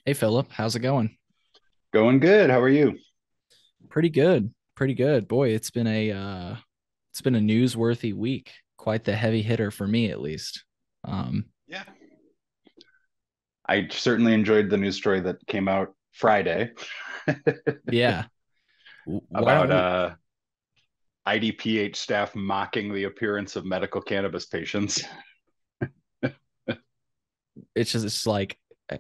Hey Philip, how's it going? Going good. How are you? Pretty good. Pretty good. Boy, it's been a newsworthy week. Quite the heavy hitter for me at least. Um Yeah. I certainly enjoyed the news story that came out Friday yeah. Why don't about we IDPH staff mocking the appearance of medical cannabis patients. it's like eh,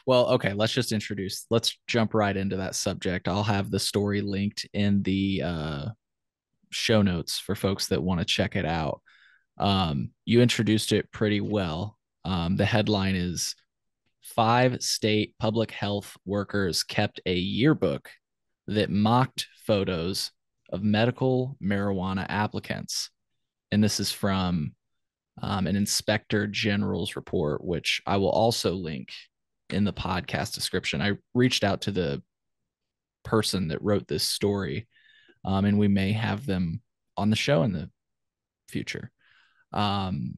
well, okay, let's jump right into that subject. I'll have the story linked in the show notes for folks that want to check it out. You introduced it pretty well. The headline is five state public health workers kept a yearbook that mocked photos of medical marijuana applicants. And this is from an inspector general's report, which I will also link in the podcast description. I reached out to the person that wrote this story, and we may have them on the show in the future. Um,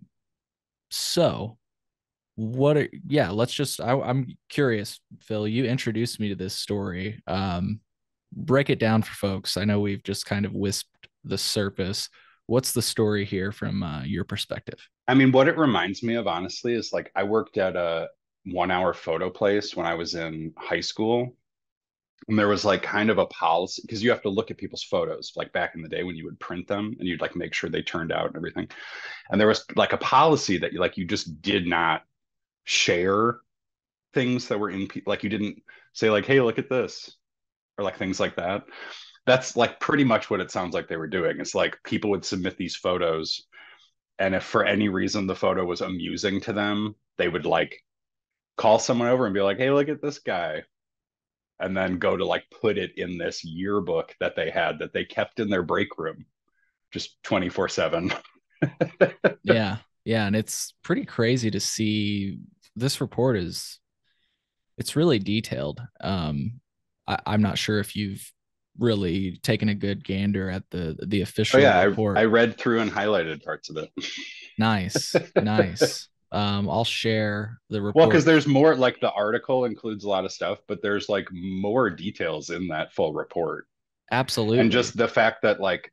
so yeah, I'm curious, Phil, you introduced me to this story. Break it down for folks. I know we've just kind of wisped the surface. What's the story here from your perspective? I mean, what it reminds me of, honestly, is like I worked at a 1 hour photo place when I was in high school. And there was like kind of a policy because you have to look at people's photos like back in the day when you would print them and you'd like make sure they turned out and everything. And there was like a policy that you just did not share things that were in like you didn't say like, hey, look at this, or like things like that. That's like pretty much what it sounds like they were doing. It's like people would submit these photos, and if for any reason the photo was amusing to them, they would like call someone over and be like, hey, look at this guy, and then go to like put it in this yearbook that they had that they kept in their break room just 24/7. Yeah, yeah, and it's pretty crazy to see. This report is it's really detailed. I'm not sure if you've really taken a good gander at the Oh official yeah, I report. read through and highlighted parts of it. Nice, nice. I'll share the Well, because report. there's more, like the article includes a lot of stuff, but there's like more details in that full report. And Absolutely. just the fact that like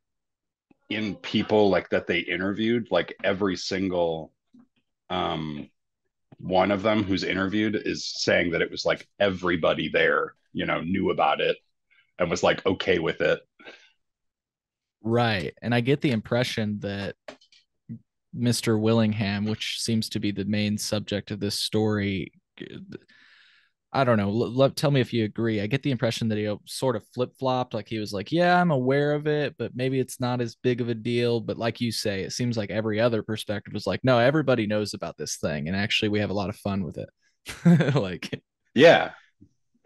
in people like that they interviewed, like every single um one of them who's interviewed is saying that it was like everybody there, knew about it and was like okay with it. Right. And I get the impression that Mr. Willingham, which seems to be the main subject of this story, I don't know. Tell me if you agree. I get the impression that he sort of flip flopped. Like he was like, yeah, I'm aware of it, but maybe it's not as big of a deal. But like you say, it seems like every other perspective was like, no, everybody knows about this thing. And actually, we have a lot of fun with it. Like, Yeah,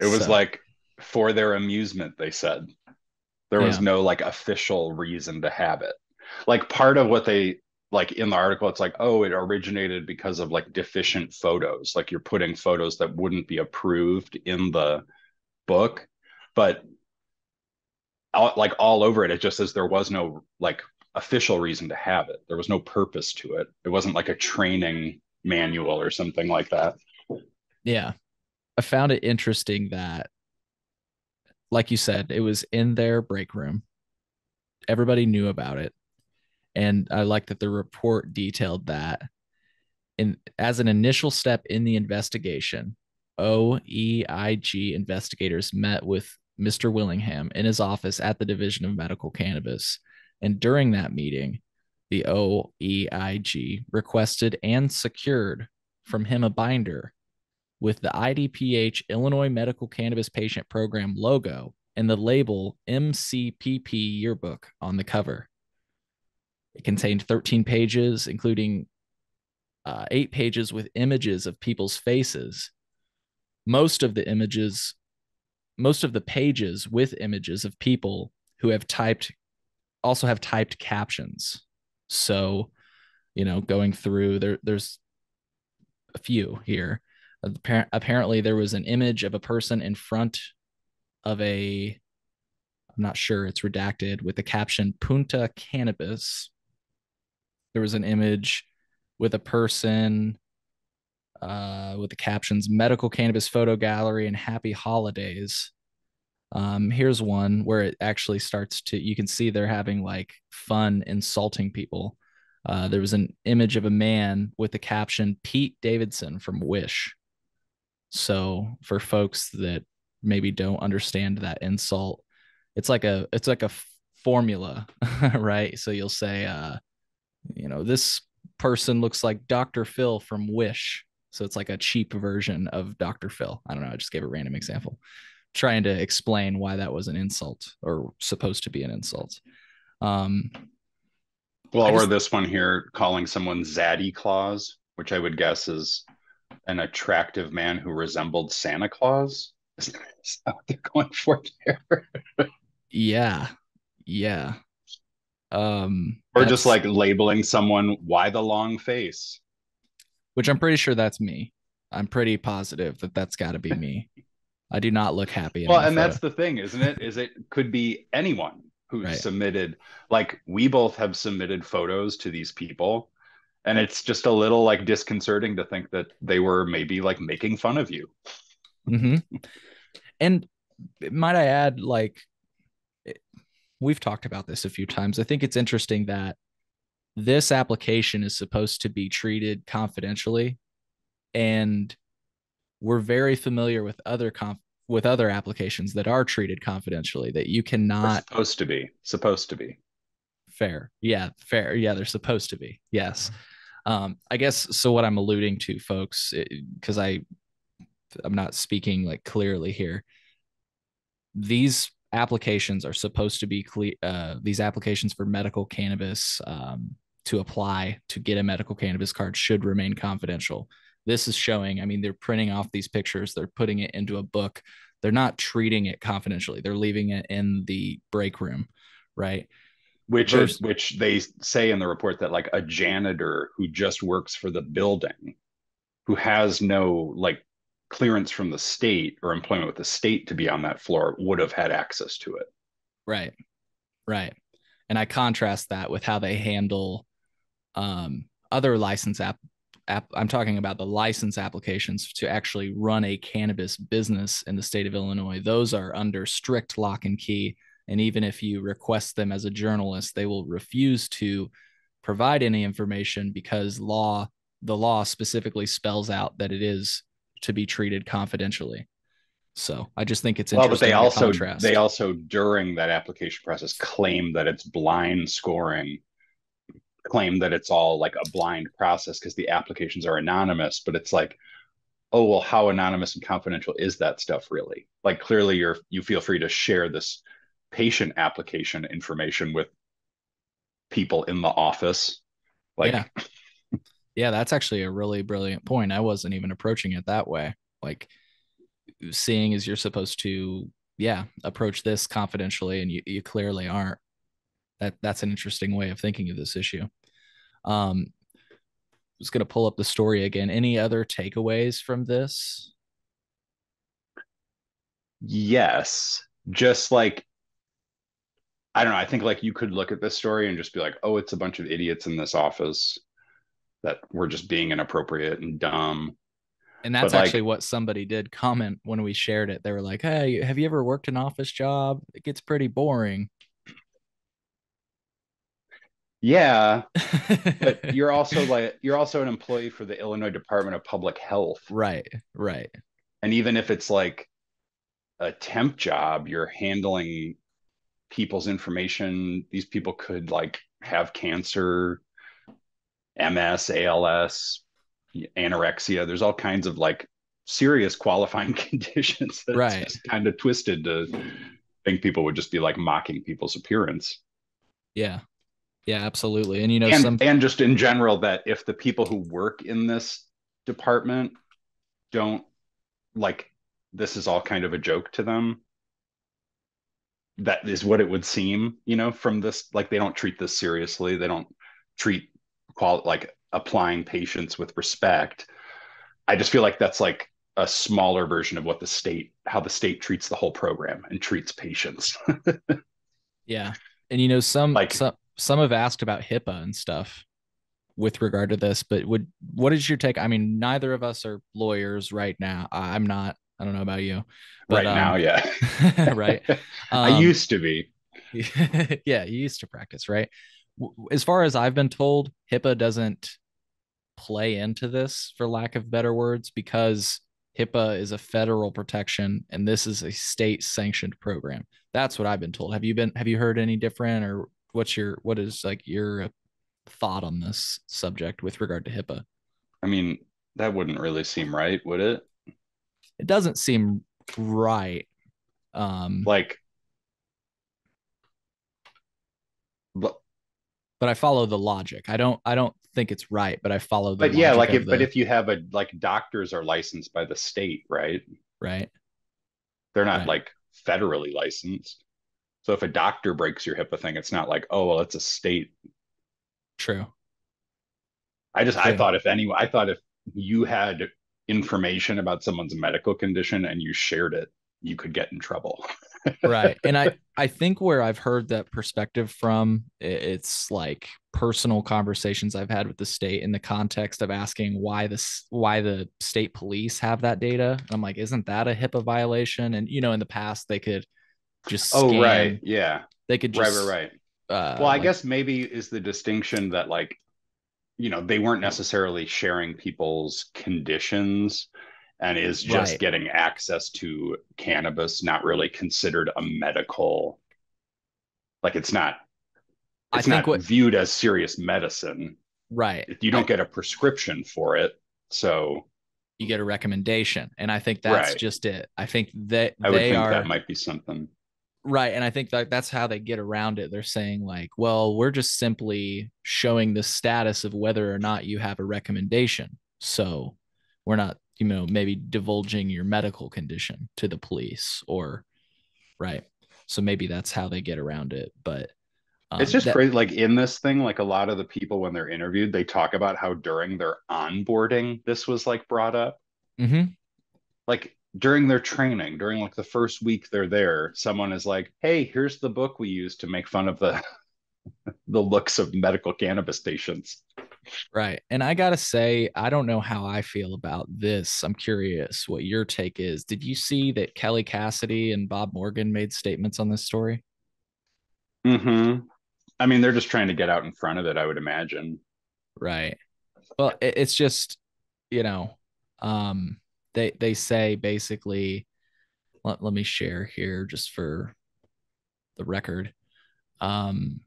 it was so like for their amusement, they said. There was yeah. no like official reason to have it. Like part of what they like in the article, it's like, oh, it originated because of like deficient photos. Like you're putting photos that wouldn't be approved in the book, but like all over it, it just says there was no like official reason to have it. There was no purpose to it. It wasn't like a training manual or something like that. Yeah. I found it interesting that, like you said, it was in their break room. Everybody knew about it. And I like that the report detailed that as an initial step in the investigation, OEIG investigators met with Mr. Willingham in his office at the Division of Medical Cannabis. And during that meeting, the OEIG requested and secured from him a binder with the IDPH Illinois Medical Cannabis Patient Program logo and the label MCPP yearbook on the cover. It contained 13 pages, including 8 pages with images of people's faces. Most of the images, most of the pages with images of people who have typed also have typed captions. So, going through there's a few here. Apparently, there was an image of a person in front of I'm not sure, it's redacted with the caption Punta Cannabis. There was an image with a person with the captions "Medical Cannabis Photo Gallery" and "Happy Holidays." Here's one where it actually starts to, you can see they're having like fun insulting people. There was an image of a man with the caption "Pete Davidson from Wish." So for folks that maybe don't understand that insult, it's like a formula, right? So you'll say, this person looks like Dr. Phil from Wish. So it's like a cheap version of Dr. Phil. I don't know. I just gave a random example, trying to explain why that was an insult or supposed to be an insult. Um, Well, I or just, this one here calling someone Zaddy Claus, which I would guess is an attractive man who resembled Santa Claus. Is that what they're going for there? yeah, yeah. Or just That's like labeling someone, why the long face? which I'm pretty sure that's me. I'm pretty positive that that's got to be me. I do not look happy in Well, my and photo. that's the thing, isn't it? Is it could be anyone who's Right. submitted, like we both have submitted photos to these people, and it's just a little like disconcerting to think that they were maybe like making fun of you. Mm-hmm. And might I add, like, we've talked about this a few times. I think it's interesting that this application is supposed to be treated confidentially, and we're very familiar with with other applications that are treated confidentially that you Or cannot. supposed to be, supposed to be. Fair, yeah, fair, yeah, they're supposed to be, yes. I guess so. What I'm alluding to, folks, because I'm not speaking like clearly here, these applications are supposed to be clear. These applications for medical cannabis, to apply to get a medical cannabis card, should remain confidential. This is showing, I mean, they're printing off these pictures, they're putting it into a book. They're not treating it confidentially. They're leaving it in the break room, right? Versus, Which they say in the report that like a janitor who just works for the building, who has no like clearance from the state or employment with the state to be on that floor, would have had access to it. right, right. And I contrast that with how they handle other I'm talking about the license applications to actually run a cannabis business in the state of Illinois. Those are under strict lock and key. And even if you request them as a journalist, they will refuse to provide any information because the law specifically spells out that it is to be treated confidentially. So I just think it's Well, but interesting the they contrast. also during that application process claim that it's blind scoring, claim that it's all like a blind process because the applications are anonymous, but it's like, oh well, how anonymous and confidential is that stuff really? Like clearly you feel free to share this patient application information with people in the office. Yeah. Like, Yeah, that's actually a really brilliant point. I wasn't even approaching it that way. Like, seeing as you're supposed to, yeah, approach this confidentially, and you clearly aren't. That's an interesting way of thinking of this issue. um just going to pull up the story again. Any other takeaways from this? yes, just like I don't know. I think like you could look at this story and just be like, oh, it's a bunch of idiots in this office that were just being inappropriate and dumb. And But that's actually like, what somebody did comment when we shared it. They were like, hey, have you ever worked an office job? It gets pretty boring. yeah, but you're also an employee for the Illinois Department of Public Health. Right, right. And even if it's like a temp job, you're handling people's information. These people could like have cancer, MS, ALS, anorexia. There's all kinds of like serious qualifying conditions that's Right. just kind of twisted to think people would just be like mocking people's appearance. Yeah. Yeah, absolutely. And And just in general, that if the people who work in this department don't like this is all kind of a joke to them, that is what it would seem, from this, like they don't treat this seriously. They don't treat like applying patients with respect. I just feel like that's like a smaller version of how the state treats the whole program and treats patients. yeah. And some Like, some have asked about HIPAA and stuff. with regard to this, but what is your take? I mean, neither of us are lawyers right now. I'm not. I don't know about you, but Right now, yeah. right. I Um, used to be. yeah, you used to practice, right? As far as I've been told, HIPAA doesn't play into this, for lack of better words, because HIPAA is a federal protection and this is a state sanctioned program. That's what I've been told. Have you heard any different, or what is like your thought on this subject with regard to HIPAA? I mean, that wouldn't really seem right, would it? It doesn't seem right. Um, Like, but, but I follow the logic. I don't think it's right, but I follow the but yeah, logic like of but the if you have a like doctors are licensed by the state, right? right, They're not right. like federally licensed. So if a doctor breaks your HIPAA thing, it's not like, oh, well, it's a state. True. I True. thought I thought if you had information about someone's medical condition and you shared it, you could get in trouble. Right. And I think where I've heard that perspective from, it's like personal conversations I've had with the state in the context of asking why the state police have that data. And I'm like, isn't that a HIPAA violation? And in the past they could just Oh, right. scan, Yeah. they could Right, right, just right. Well, I like guess maybe is the distinction that like, they weren't necessarily sharing people's conditions and is just right. getting access to cannabis not really considered a medical, like I it's think not what viewed as serious medicine. right. You I don't get a prescription for it. So, You get a recommendation. And I think that's right. just it. I think that I would they think that are might be something. right. And I think that that's how they get around it. They're saying, like, well, we're just simply showing the status of whether or not you have a recommendation. So we're not, maybe divulging your medical condition to the police or, right. So maybe that's how they get around it. But It's just that, crazy. Like in this thing, like a lot of the people when they're interviewed, they talk about how during their onboarding, this was like brought up. mm-hmm, Like during their training, during like the first week they're there, someone is like, "Hey, here's the book we use to make fun of the the looks of medical cannabis patients." right. And I got to say, I don't know how I feel about this. I'm curious what your take is. Did you see that Kelly Cassidy and Bob Morgan made statements on this story? Hmm. I mean, they're just trying to get out in front of it, I would imagine. Right. Well, it's just, you know, um, they say basically, let me share here just for the record. Um,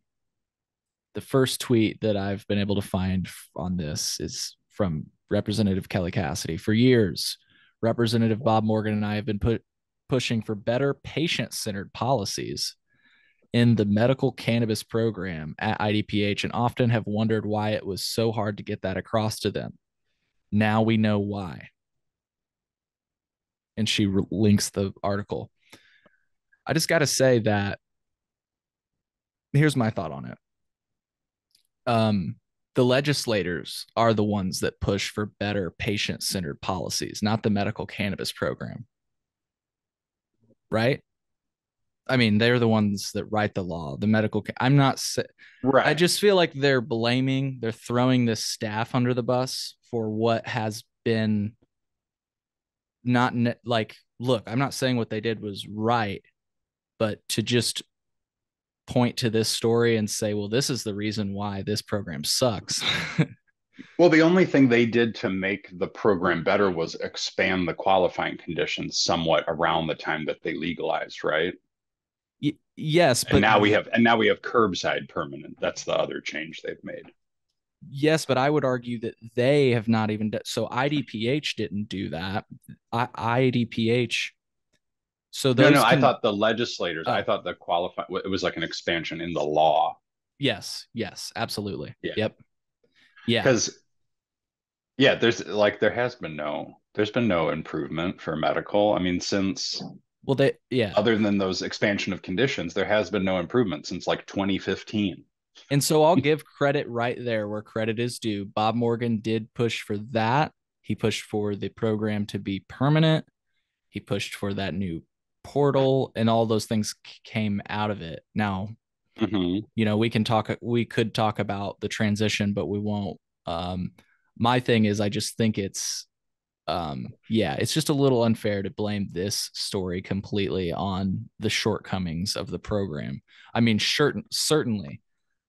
the first tweet that I've been able to find on this is from Representative Kelly Cassidy. For years, Representative Bob Morgan and I have been pushing for better patient-centered policies in the medical cannabis program at IDPH and often have wondered why it was so hard to get that across to them. Now we know why. And she links the article. I just got to say that here's my thought on it. Um, the legislators are the ones that push for better patient centered policies, not the medical cannabis program, right? I mean, they're the ones that write the law. The medical, I'm not, I Right. just feel like they're throwing this staff under the bus for what has been not like, look, I'm not saying what they did was right, but to just point to this story and say, well, this is the reason why this program sucks. Well, the only thing they did to make the program better was expand the qualifying conditions somewhat around the time that they legalized, right? Yes, but And now we have curbside permanent. That's the other change they've made. yes, but I would argue that they have not even so IDPH didn't do that. IDPH, so No, no, those I oh, thought the qualify it was like an expansion in the law. yes, absolutely. Yeah. Yep. Yeah. Because yeah, there's been no improvement for medical. I mean, since Well, yeah. other than those expansion of conditions, there has been no improvement since like 2015. And so I'll give credit right there where credit is due. Bob Morgan did push for that. He pushed for the program to be permanent. He pushed for that new portal, and all those things came out of it. Now, Hmm. we could talk about the transition, but we won't. Um, my thing is, I just think it's, yeah, it's just a little unfair to blame this story completely on the shortcomings of the program. I mean, certainly,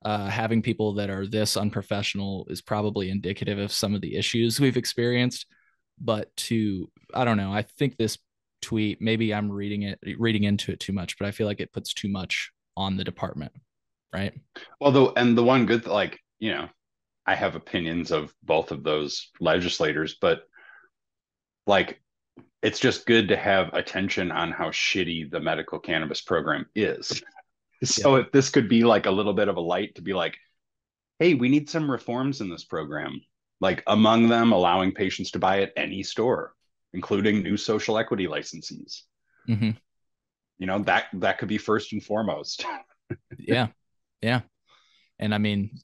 having people that are this unprofessional is probably indicative of some of the issues we've experienced. But I don't know, I think this tweet, maybe I'm reading into it too much, but I feel like it puts too much on the department, right? Well, the one good, like, I have opinions of both of those legislators, but like, it's just good to have attention on how shitty the medical cannabis program is. Yeah. So if this could be like a little bit of a light to be like, hey, we need some reforms in this program, like among them allowing patients to buy at any store, including new social equity licensees. Mm-hmm. That could be first and foremost. Yeah. Yeah. And I mean,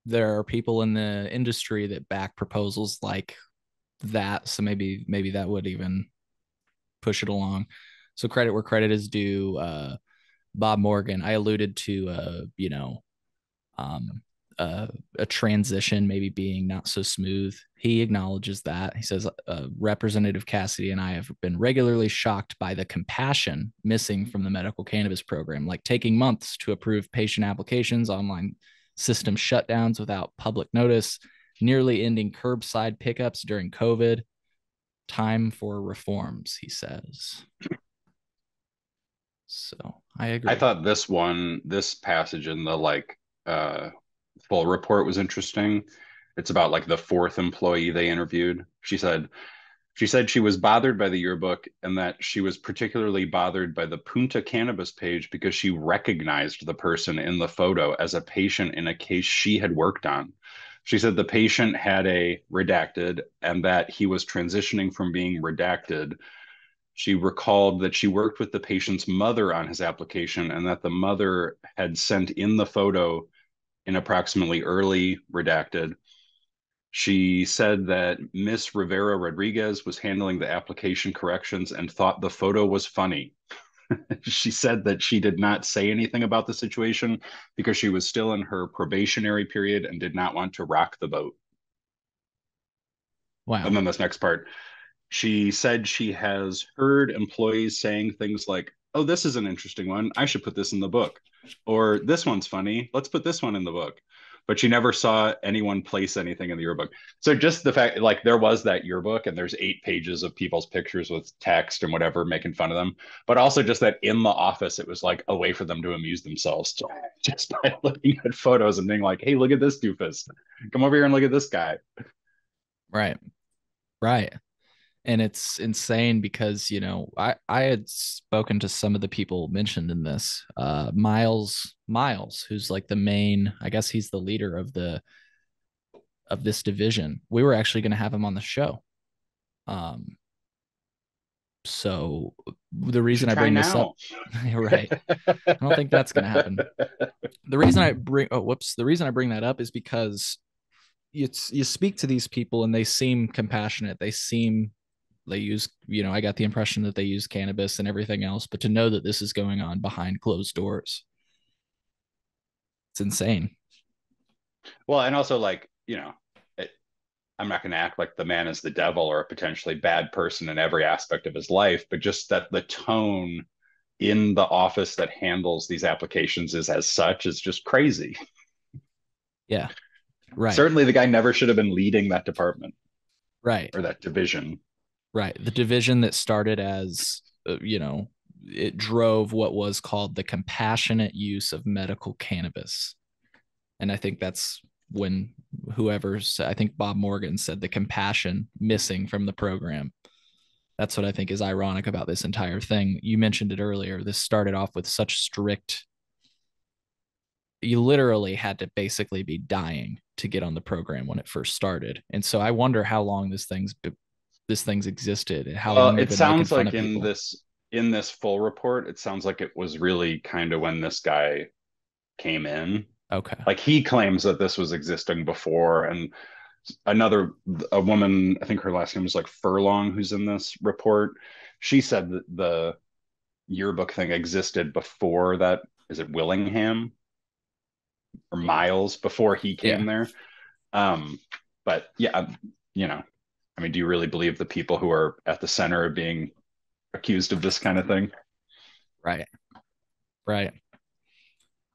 there are people in the industry that back proposals like that. So maybe that would even push it along. So credit where credit is due. Bob Morgan, I alluded to, um, a transition maybe being not so smooth. He acknowledges that. He says, Representative Cassidy and I have been regularly shocked by the compassion missing from the medical cannabis program, like taking months to approve patient applications, online system shutdowns without public notice, nearly ending curbside pickups during COVID. Time for reforms, he says. So I I agree. thought this passage in the uh full report was interesting. It's about like the fourth employee they interviewed. She said she was bothered by the yearbook and that she was particularly bothered by the Punta Cannabis page because she recognized the person in the photo as a patient in a case she had worked on. She said the patient had a redacted and that he was transitioning from being redacted. She recalled that she worked with the patient's mother on his application and that the mother had sent in the photo in approximately early redacted. She said that Miss Rivera Rodriguez was handling the application corrections and thought the photo was funny. She said that she did not say anything about the situation because she was still in her probationary period and did not want to rock the boat. And Wow. then this next part, she said she has heard employees saying things like, oh, this is an interesting one. I should put this in the book. Or this one's funny. Let's put this one in the book. But she never saw anyone place anything in the yearbook. So just the fact, like, there was that yearbook and there's 8 pages of people's pictures with text and whatever making fun of them. But also just that in the office, it was like a way for them to amuse themselves just by looking at photos and being like, hey, look at this doofus. Come over here and look at this guy. Right. Right. And it's insane because, I had spoken to some of the people mentioned in this. Miles, who's like the main, I guess he's the leader of this division. We were actually going to have him on the show. Um, so the You reason should I try bring this up, now. right? I don't think that's going to happen. The reason I bring, oh, whoops, the reason I bring that up is because you speak to these people and they seem compassionate. They use, I got the impression that they use cannabis and everything else, but to know that this is going on behind closed doors, it's insane. Well, and also like, I'm not going to act like the man is the devil or a potentially bad person in every aspect of his life, but just that the tone in the office that handles these applications is as such is just crazy. Yeah. Right. Certainly the guy never should have been leading that department Right. or that division. Right. The division that started as, it drove what was called the compassionate use of medical cannabis. And I think that's when I think Bob Morgan said the compassion missing from the program. That's what I think is ironic about this entire thing. You mentioned it earlier. This started off with such strict, you literally had to basically be dying to get on the program when it first started. And so I wonder how long this thing's existed and how Well, long they've it been making sounds fun like of in people. this full report, it sounds like it was really kind of when this guy came in. Okay. Like he claims that this was existing before, and another a woman, I think her last name was like Furlong, who's in this report. She said that the yearbook thing existed before that. Is it Willingham or Miles before he came Yeah. there? Um, but yeah, you know, I mean, do you really believe the people who are at the center of being accused of this kind of thing? Right. Right.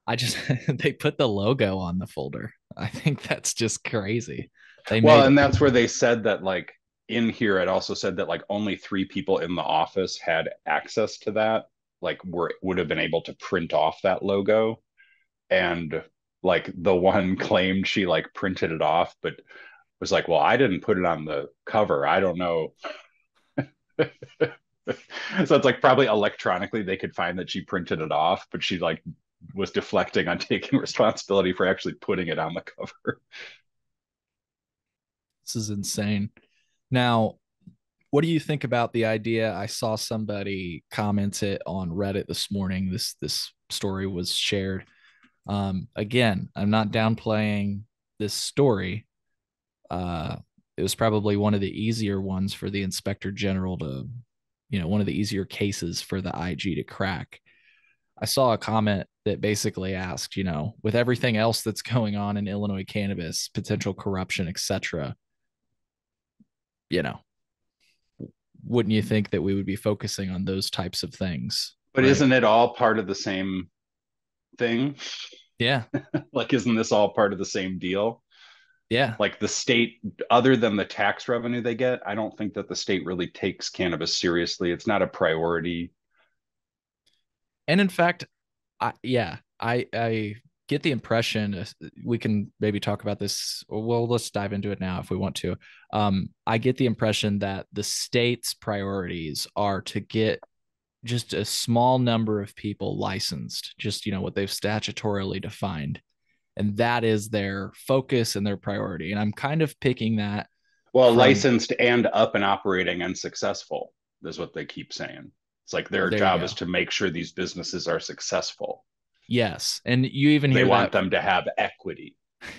I just they put the logo on the folder. I think that's just crazy. They Well, made and that's where they said that like in here, it also said that like only three people in the office had access to that, like were would have been able to print off that logo. And like the one claimed she like printed it off, but was like, well, I didn't put it on the cover. I don't know. So it's like probably electronically they could find that she printed it off, but she like was deflecting on taking responsibility for actually putting it on the cover. this is insane. Now, what do you think about the idea? I saw somebody comment it on Reddit this morning. This story was shared. Again, I'm not downplaying this story. Uh, it was probably one of the easier ones for the inspector general to, one of the easier cases for the IG to crack. I saw a comment that basically asked, with everything else that's going on in Illinois cannabis, potential corruption, etc., you know, wouldn't you think that we would be focusing on those types of things? But Right. isn't it all part of the same thing? Yeah. Like, isn't this all part of the same deal? Yeah. Like the state, other than the tax revenue they get, I don't think that the state really takes cannabis seriously. It's not a priority. And in fact, I get the impression we can maybe talk about this. Well, let's dive into it now if we want to. I get the impression that the state's priorities are to get just a small number of people licensed, just what they've statutorily defined, and that is their focus and their priority. And I'm kind of picking that Well, from licensed and up and operating and successful is what they keep saying. It's like their there you job is go. to make sure these businesses are successful. Yes, and you even They hear want that. them to have equity.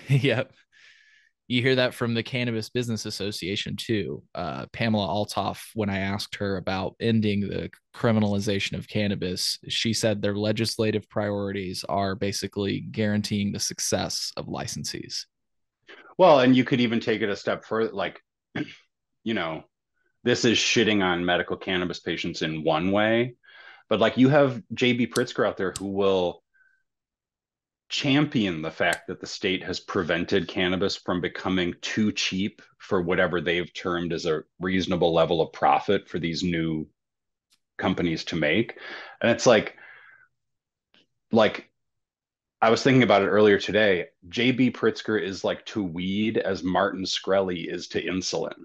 Yep. You hear that from the Cannabis Business Association too. Pamela Altoff, when I asked her about ending the criminalization of cannabis, she said their legislative priorities are basically guaranteeing the success of licensees. Well, and you could even take it a step further, like, you know, this is shitting on medical cannabis patients in one way, but like you have JB Pritzker out there who will champion the fact that the state has prevented cannabis from becoming too cheap for whatever they've termed as a reasonable level of profit for these new companies to make. And it's like I was thinking about it earlier today. JB Pritzker is like to weed as Martin Shkreli is to insulin.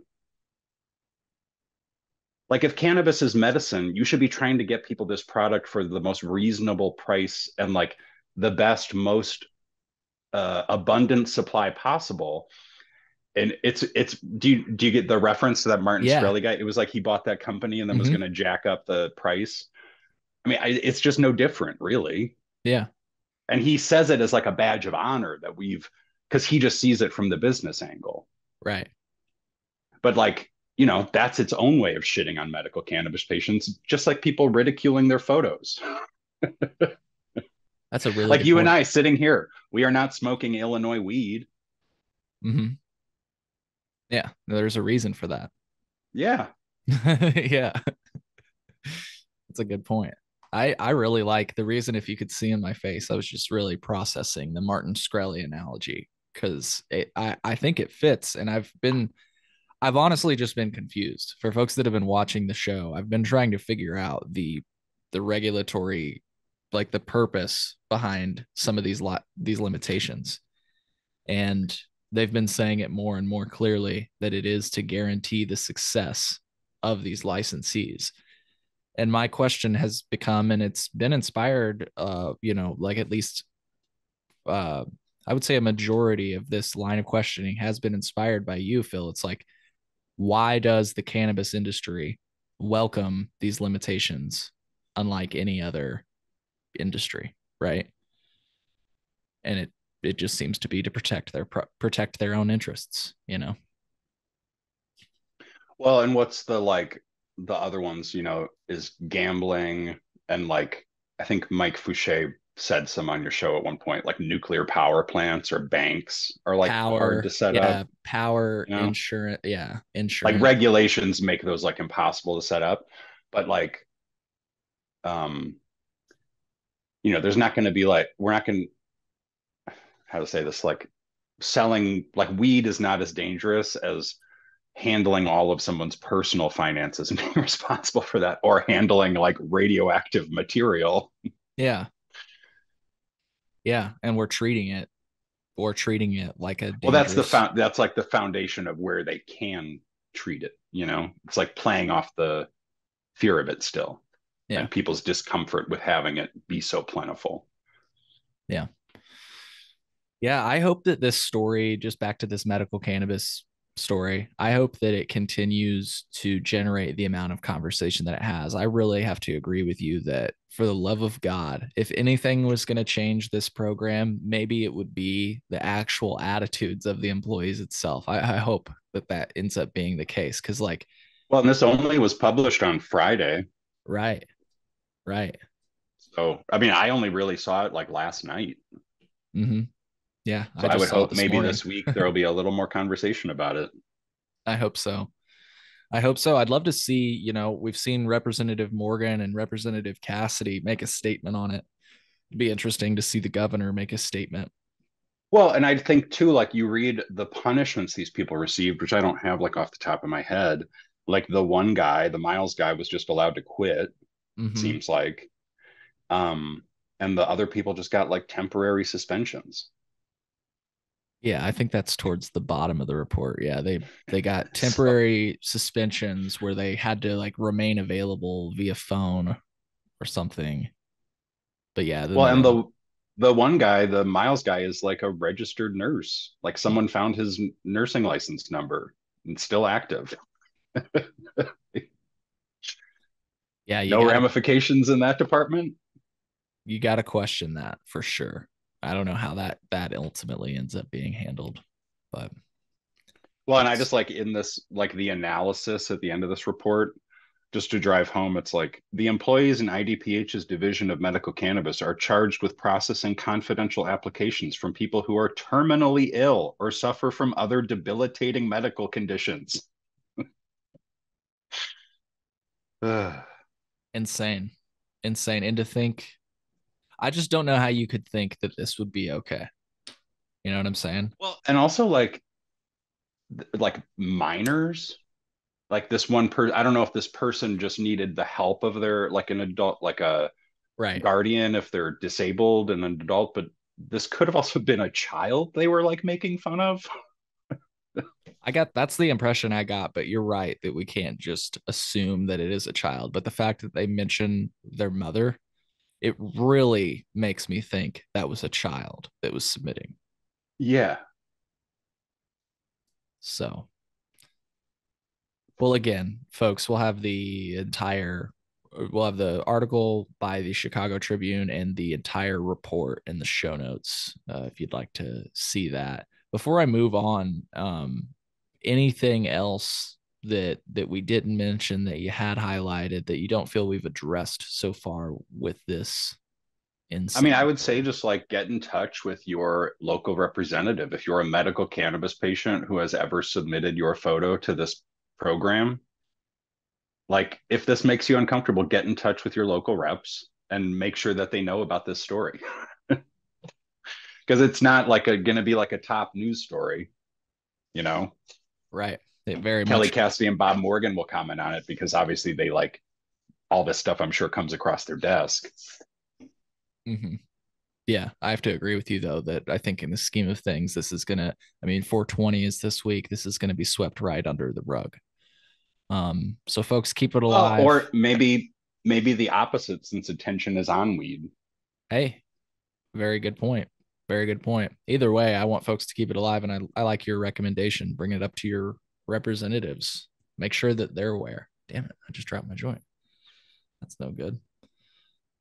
Like if cannabis is medicine, you should be trying to get people this product for the most reasonable price and like the best, most abundant supply possible. And it's do you get the reference to that Martin Yeah. Shkreli guy? It was like he bought that company and then was Mm-hmm. going to jack up the price. I mean, it's just no different, really. Yeah. And he says it as like a badge of honor that we've because he just sees it from the business angle. Right. But like, that's its own way of shitting on medical cannabis patients, just like people ridiculing their photos. That's a really Like good you and point. I sitting here, we are not smoking Illinois weed. Mm-hmm. Yeah. There's a reason for that. Yeah. Yeah. That's a good point. I really like the reason, if you could see in my face, I was just really processing the Martin Shkreli analogy because I think it fits. And I've honestly just been confused. For folks that have been watching the show, I've been trying to figure out the regulatory, like the purpose behind some of these limitations. And they've been saying it more and more clearly that it is to guarantee the success of these licensees. And my question has become, and it's been inspired, like at least uh, I would say a majority of this line of questioning has been inspired by you, Phil. It's like, why does the cannabis industry welcome these limitations unlike any other industry, right? And it just seems to be to protect their own interests. Well, and what's the other ones, is gambling and like I think Mike Fouché said some on your show at one point, like nuclear power plants or banks are like hard to Power, set up, yeah, power, you know? insurance, yeah, Like insurance. regulations make those like impossible to set up. But like um, there's not going to be like we're not going to how to say this, like selling like weed is not as dangerous as handling all of someone's personal finances and being responsible for that, or handling like radioactive material. Yeah, yeah, and we're treating it like a Well, dangerous. that's like the foundation of where they can treat it, It's like playing off the fear of it still Yeah, and people's discomfort with having it be so plentiful. yeah. Yeah, I hope that this story, just back to this medical cannabis story, I hope that it continues to generate the amount of conversation that it has. I really have to agree with you that for the love of God, if anything was going to change this program, maybe it would be the actual attitudes of the employees itself. I hope that that ends up being the case because, like, Well, and this only was published on Friday. right, right. So, I mean, I only really saw it like last night. Mm-hmm. Yeah, So I I just would saw it hope this maybe morning. this week there'll be a little more conversation about it. I hope so. I hope so. I'd love to see, we've seen Representative Morgan and Representative Cassidy make a statement on it. It'd be interesting to see the governor make a statement. Well, and I think too, like you read the punishments these people received, which I don't have like off the top of my head. Like the one guy, the Miles guy, was just allowed to quit, it Mm-hmm. seems like. Um, and the other people just got like temporary suspensions. Yeah, I think that's towards the bottom of the report. Yeah, they got So, temporary suspensions where they had to like remain available via phone or something. But yeah, then well, they and all the one guy, the Miles guy, is like a registered nurse. Like someone found his nursing license number and still active. yeah, No ramifications in that department. you gotta question that for sure. I don't know how that ultimately ends up being handled, but Well, and I it's just like in this, like the analysis at the end of this report, just to drive home, it's like the employees in IDPH's division of medical cannabis are charged with processing confidential applications from people who are terminally ill or suffer from other debilitating medical conditions. Ugh. insane. Insane. And to think, I just don't know how you could think that this would be okay. You know what I'm saying? Well, and also like minors, like this one person, I don't know if this person just needed the help of their like an adult, like a Right. guardian if they're disabled and an adult, but this could have also been a child they were like making fun of. That's the impression I got, but you're right that we can't just assume that it is a child. But the fact that they mention their mother, it really makes me think that was a child that was submitting. Yeah. So, well, again, folks, we'll have the article by the Chicago Tribune and the entire report in the show notes if you'd like to see that. Before I move on, anything else that we didn't mention that you had highlighted that you don't feel we've addressed so far with this I mean, I insane would say story? just like get in touch with your local representative. If you're a medical cannabis patient who has ever submitted your photo to this program, like if this makes you uncomfortable, get in touch with your local reps and make sure that they know about this story. Because it's not like going to be like a top news story, you know. Right. It very Kelly much. Cassidy and Bob Morgan will comment on it because obviously they like all this stuff, I'm sure, comes across their desk. Mm-hmm. Yeah, I have to agree with you though that I think in the scheme of things, this is gonna. I mean, 420 is this week. This is gonna be swept right under the rug. So folks, keep it Well, alive. or maybe the opposite, since attention is on weed. Hey, very good point. Very good point. Either way, I want folks to keep it alive, and I like your recommendation. Bring it up to your representatives. Make sure that they're aware. Damn it, I just dropped my joint. That's no good.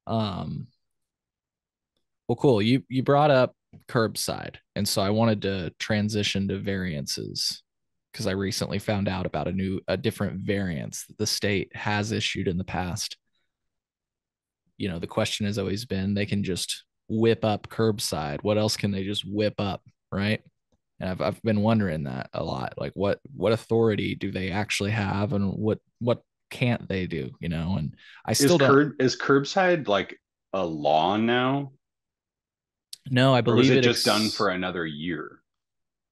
Um, well, cool. You brought up curbside, and so I wanted to transition to variances because I recently found out about a different variance that the state has issued in the past. The question has always been they can just whip up curbside? What else can they just whip up, right? And I've been wondering that a lot. Like what authority do they actually have, and what can't they do, you know? And I still don't Is curbside like a law now, know. or was it just done for another year?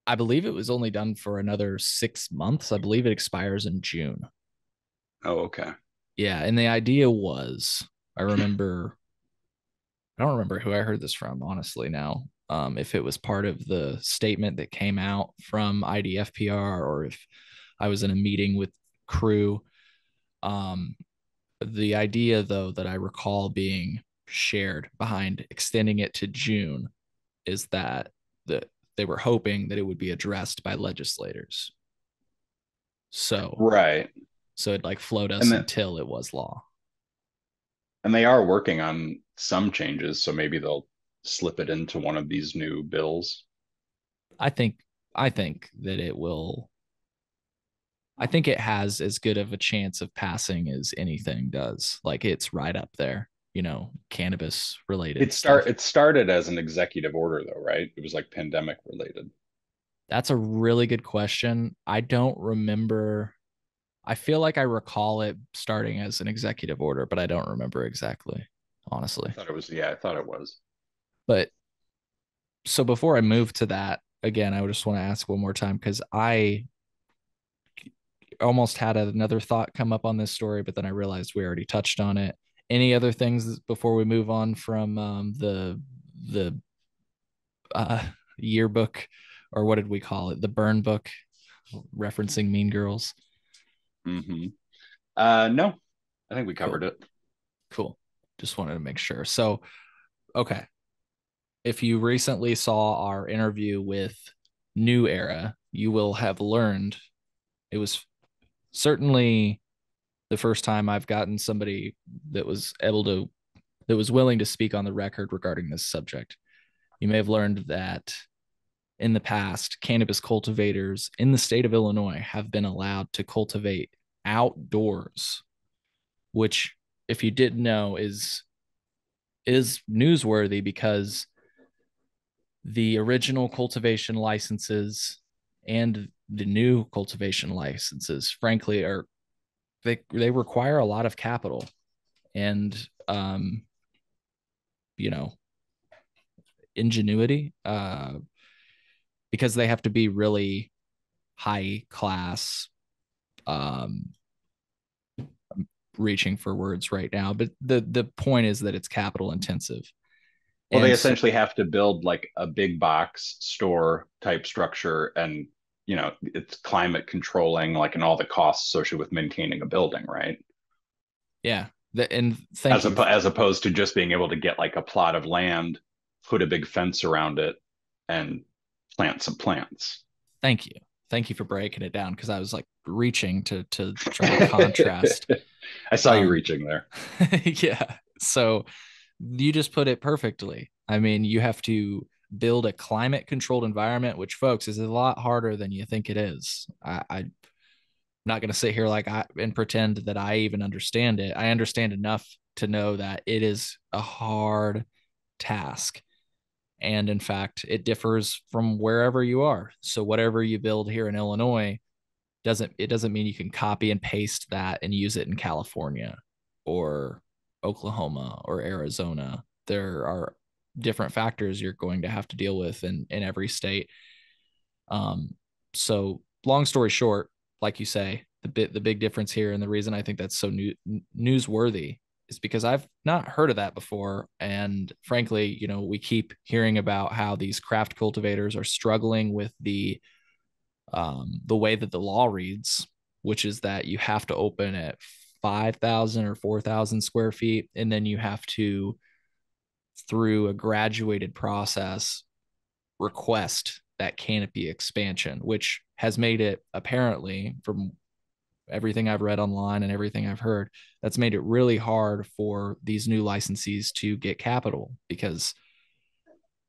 I believe it was only done for another 6 months. I believe it expires in June. Oh, okay. Yeah, and the idea was, I remember, I don't remember who I heard this from, honestly, now. If it was part of the statement that came out from IDFPR, or if I was in a meeting with crew. Um, the idea, though, that I recall being shared behind extending it to June is that they were hoping that it would be addressed by legislators. So Right. so it like flowed And us then until it was law. and they are working on some changes, so maybe they'll slip it into one of these new bills. I think I think that it will. I think it has as good of a chance of passing as anything does. Like it's right up there, cannabis related stuff. It started as an executive order though, right? It was like pandemic related. That's a really good question. I don't remember. I feel like I recall it starting as an executive order, but I don't remember exactly, I honestly. thought it was, yeah, I thought it was. But so before I move to that, again, I would just want to ask one more time because I almost had another thought come up on this story, but then I realized we already touched on it. Any other things before we move on from the uh, yearbook, or what did we call it? The burn book, referencing Mean Girls. Mm-hmm. No, I think we Cool, covered it. cool. Just wanted to make sure. So, okay, if you recently saw our interview with New Era, you will have learned it was certainly the first time I've gotten somebody that was able to that was willing to speak on the record regarding this subject. You may have learned that in the past, cannabis cultivators in the state of Illinois have been allowed to cultivate outdoors, which, if you didn't know, is newsworthy because the original cultivation licenses and the new cultivation licenses, frankly, are they require a lot of capital and you know ingenuity, because they have to be really high class. Um, Reaching for words right now, but the point is that it's capital intensive, Well, they and so essentially have to build like a big box store type structure and it's climate controlling like and all the costs associated with maintaining a building, right? yeah, and thank you, As opposed to just being able to get like a plot of land, put a big fence around it and plant some plants. thank you, thank you for breaking it down because I was like reaching to try to contrast. I saw you Um, reaching there. yeah, so you just put it perfectly. I mean, you have to build a climate controlled environment, which, folks, is a lot harder than you think it is. I'm not going to sit here like I and pretend that I even understand it. I understand enough to know that it is a hard task. And in fact, it differs from wherever you are. So whatever you build here in Illinois doesn't mean you can copy and paste that and use it in California or Oklahoma or Arizona. There are different factors you're going to have to deal with in every state. So long story short, like you say, the big difference here, and the reason I think that's so newsworthy is because I've not heard of that before. And frankly, we keep hearing about how these craft cultivators are struggling with the way that the law reads, which is that you have to open at 5,000 or 4,000 square feet, and then you have to, through a graduated process, request that canopy expansion, which has made it, apparently, from everything I've read online and everything I've heard, that's made it really hard for these new licensees to get capital because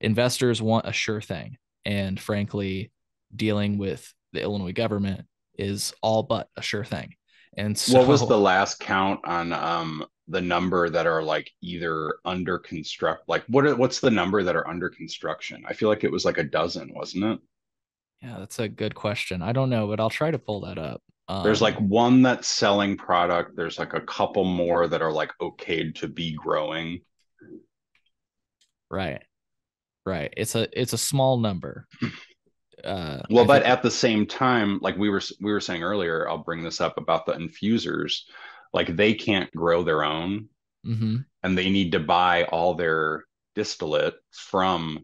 investors want a sure thing. And frankly, dealing with the Illinois government is all but a sure thing. And What was so the last count on the number that are like either under construct, like what's the number that are under construction? I feel like it was like a dozen, wasn't it? Yeah, that's a good question. I don't know, but I'll try to pull that up. There's like one that's selling product. There's like a couple more that are like okayed to be growing. Right, right. It's a small number. Well, I but think. at the same time, like we were saying earlier, I'll bring this up about the infusers. Like they can't grow their own Mm-hmm. and they need to buy all their distillate from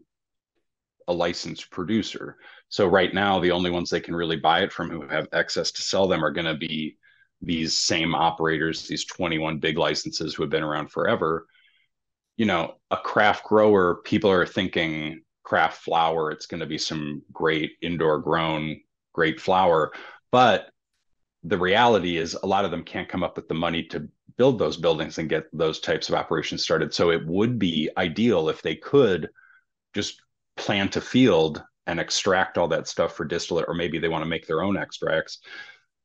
a licensed producer. So right now, the only ones they can really buy it from who have excess to sell them are going to be these same operators, these 21 big licenses who have been around forever. A craft grower, people are thinking craft flower, it's going to be some great indoor grown, great flower. But the reality is a lot of them can't come up with the money to build those buildings and get those types of operations started. So it would be ideal if they could just plant a field and extract all that stuff for distillate, or maybe they want to make their own extracts.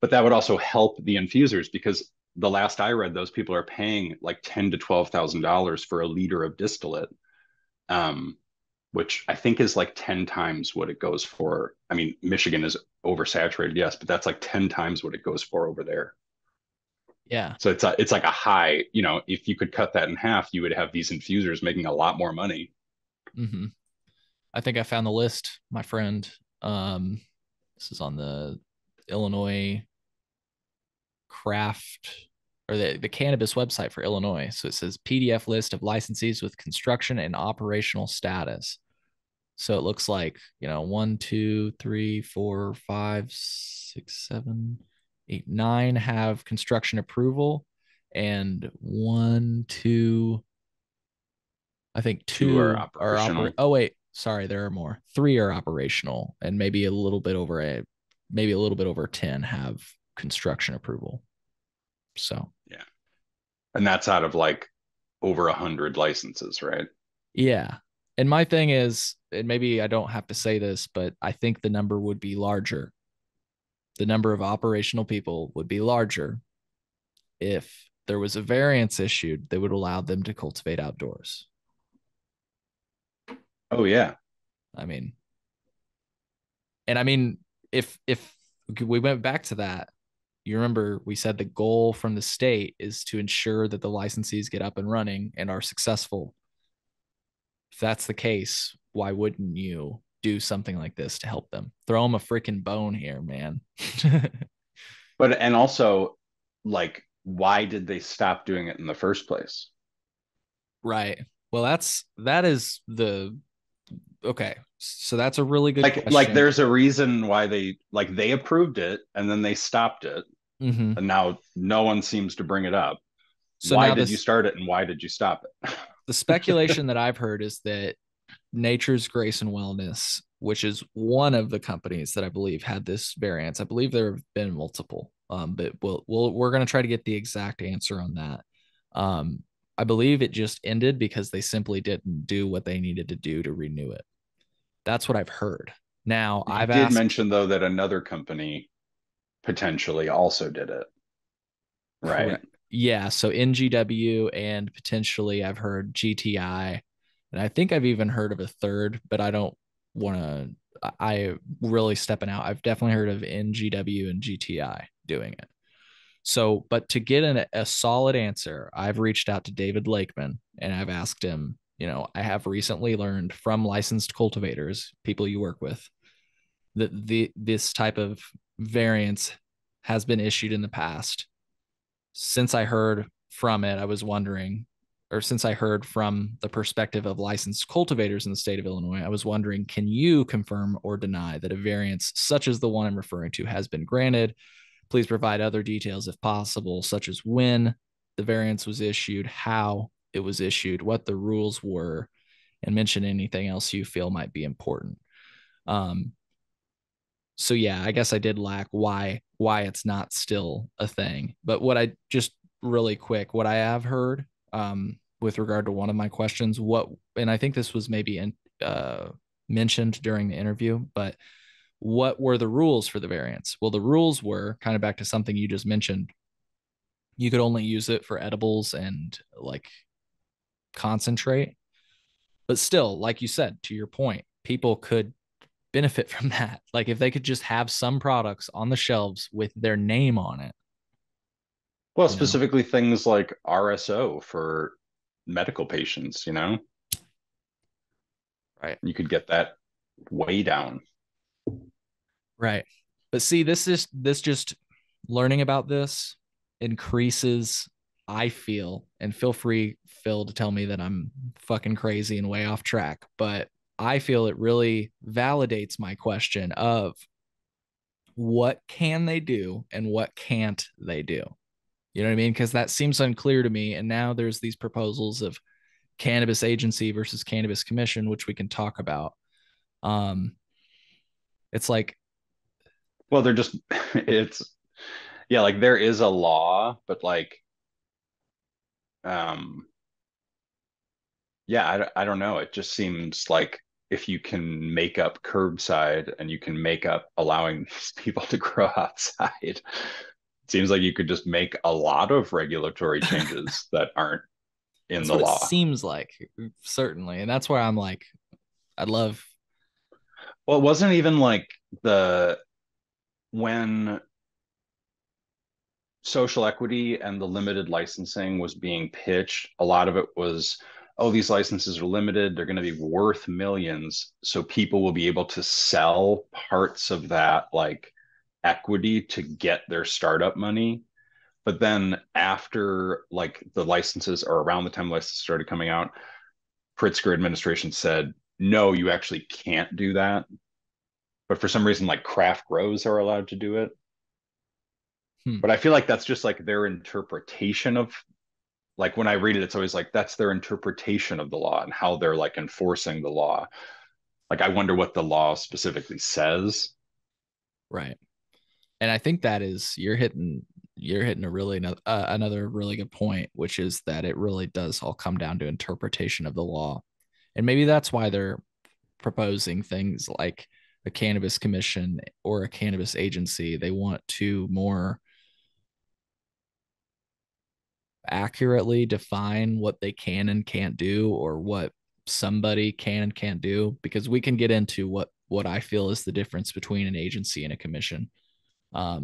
But that would also help the infusers because the last I read, those people are paying like $10,000 to $12,000 for a liter of distillate, um, which I think is like 10 times what it goes for. I mean, Michigan is oversaturated, yes, but that's like 10 times what it goes for over there. Yeah. So it's like a high, if you could cut that in half, you would have these infusers making a lot more money. Mm-hmm. I think I found the list, my friend. This is on the Illinois craft or the cannabis website for Illinois. So it says PDF list of licensees with construction and operational status. So it looks like, 1, 2, 3, 4, 5, 6, 7, 8, 9 have construction approval. And one, two, I think Two are two are operational. Oh wait, sorry, there are more. Three are operational, and maybe a little bit over 10 have construction approval. So Yeah. And that's out of like over 100 licenses, right? yeah. And my thing is, and maybe I don't have to say this, but I think the number would be larger. The number of operational people would be larger if there was a variance issued that would allow them to cultivate outdoors. Oh yeah. I mean, and I mean, if we went back to that, you remember we said the goal from the state is to ensure that the licensees get up and running and are successful. If that's the case, why wouldn't you do something like this to help them? Throw them a freaking bone here, man. But and also like why did they stop doing it in the first place? Right. Well, that is the okay. So that's a really good Like question. there's a reason why they approved it and then they stopped it Mm-hmm. and now no one seems to bring it up. So Why now did you this start it and why did you stop the it? speculation that I've heard is that Nature's Grace and Wellness, which is one of the companies that I believe had this variance. I believe there have been multiple, but we're going to try to get the exact answer on that. Um, I believe it just ended because they simply didn't do what they needed to do to renew it. That's what I've heard. Now You I've did asked, mention though that another company potentially also did it, right? correct. Yeah, so NGW and potentially I've heard GTI, and I think I've even heard of a third, but I don't want to. I really stepping out. I've definitely heard of NGW and GTI doing it. So, but to get a solid answer, I've reached out to David Lakeman and I've asked him. I have recently learned from licensed cultivators, people you work with, that this type of variance has been issued in the past. Since I heard from it, I was wondering, or since I heard from the perspective of licensed cultivators in the state of Illinois, I was wondering, can you confirm or deny that a variance such as the one I'm referring to has been granted? Please provide other details if possible, such as when the variance was issued, how it was issued, what the rules were, and mention anything else you feel might be important. Um, so yeah, I guess I did lack why it's not still a thing. But what I just really quick, what I have heard with regard to one of my questions, and I think this was maybe mentioned during the interview, but what were the rules for the variance? Well, the rules were kind of back to something you just mentioned. You could only use it for edibles and like concentrate. But still, like you said, to your point, people could benefit from that. Like if they could just have some products on the shelves with their name on it, Well, you know? specifically things like RSO for medical patients, you know, Right. you could get that way down. Right. But see, this just learning about this increases, I feel, and feel free, Phil, to tell me that I'm fucking crazy and way off track, but I feel it really validates my question of what can they do and what can't they do? You know what I mean? Because that seems unclear to me. And now there's these proposals of cannabis agency versus cannabis commission, which we can talk about. Um, it's like, Well, they're just, it's, yeah, like there is a law, but like, um, yeah, I don't know. It just seems like if you can make up curbside and you can make up allowing people to grow outside, it seems like you could just make a lot of regulatory changes that aren't in that's the what it law. seems like, certainly. And that's where I'm like, I'd love, Well, it wasn't even like the when social equity and the limited licensing was being pitched, a lot of it was, oh, these licenses are limited, they're going to be worth millions. So people will be able to sell parts of that like equity to get their startup money. But then after like the licenses or around the time licenses started coming out, Pritzker administration said, no, you actually can't do that. But for some reason, like craft grows are allowed to do it. hmm, But I feel like that's just like their interpretation of, like when I read it, it's always like that's their interpretation of the law and how they're like enforcing the law. Like I wonder what the law specifically says. right. And I think that is, you're hitting a really, another really good point, which is that it really does all come down to interpretation of the law. And maybe that's why they're proposing things like a cannabis commission or a cannabis agency. They want to more accurately define what they can and can't do, or what somebody can and can't do, because we can get into what I feel is the difference between an agency and a commission. But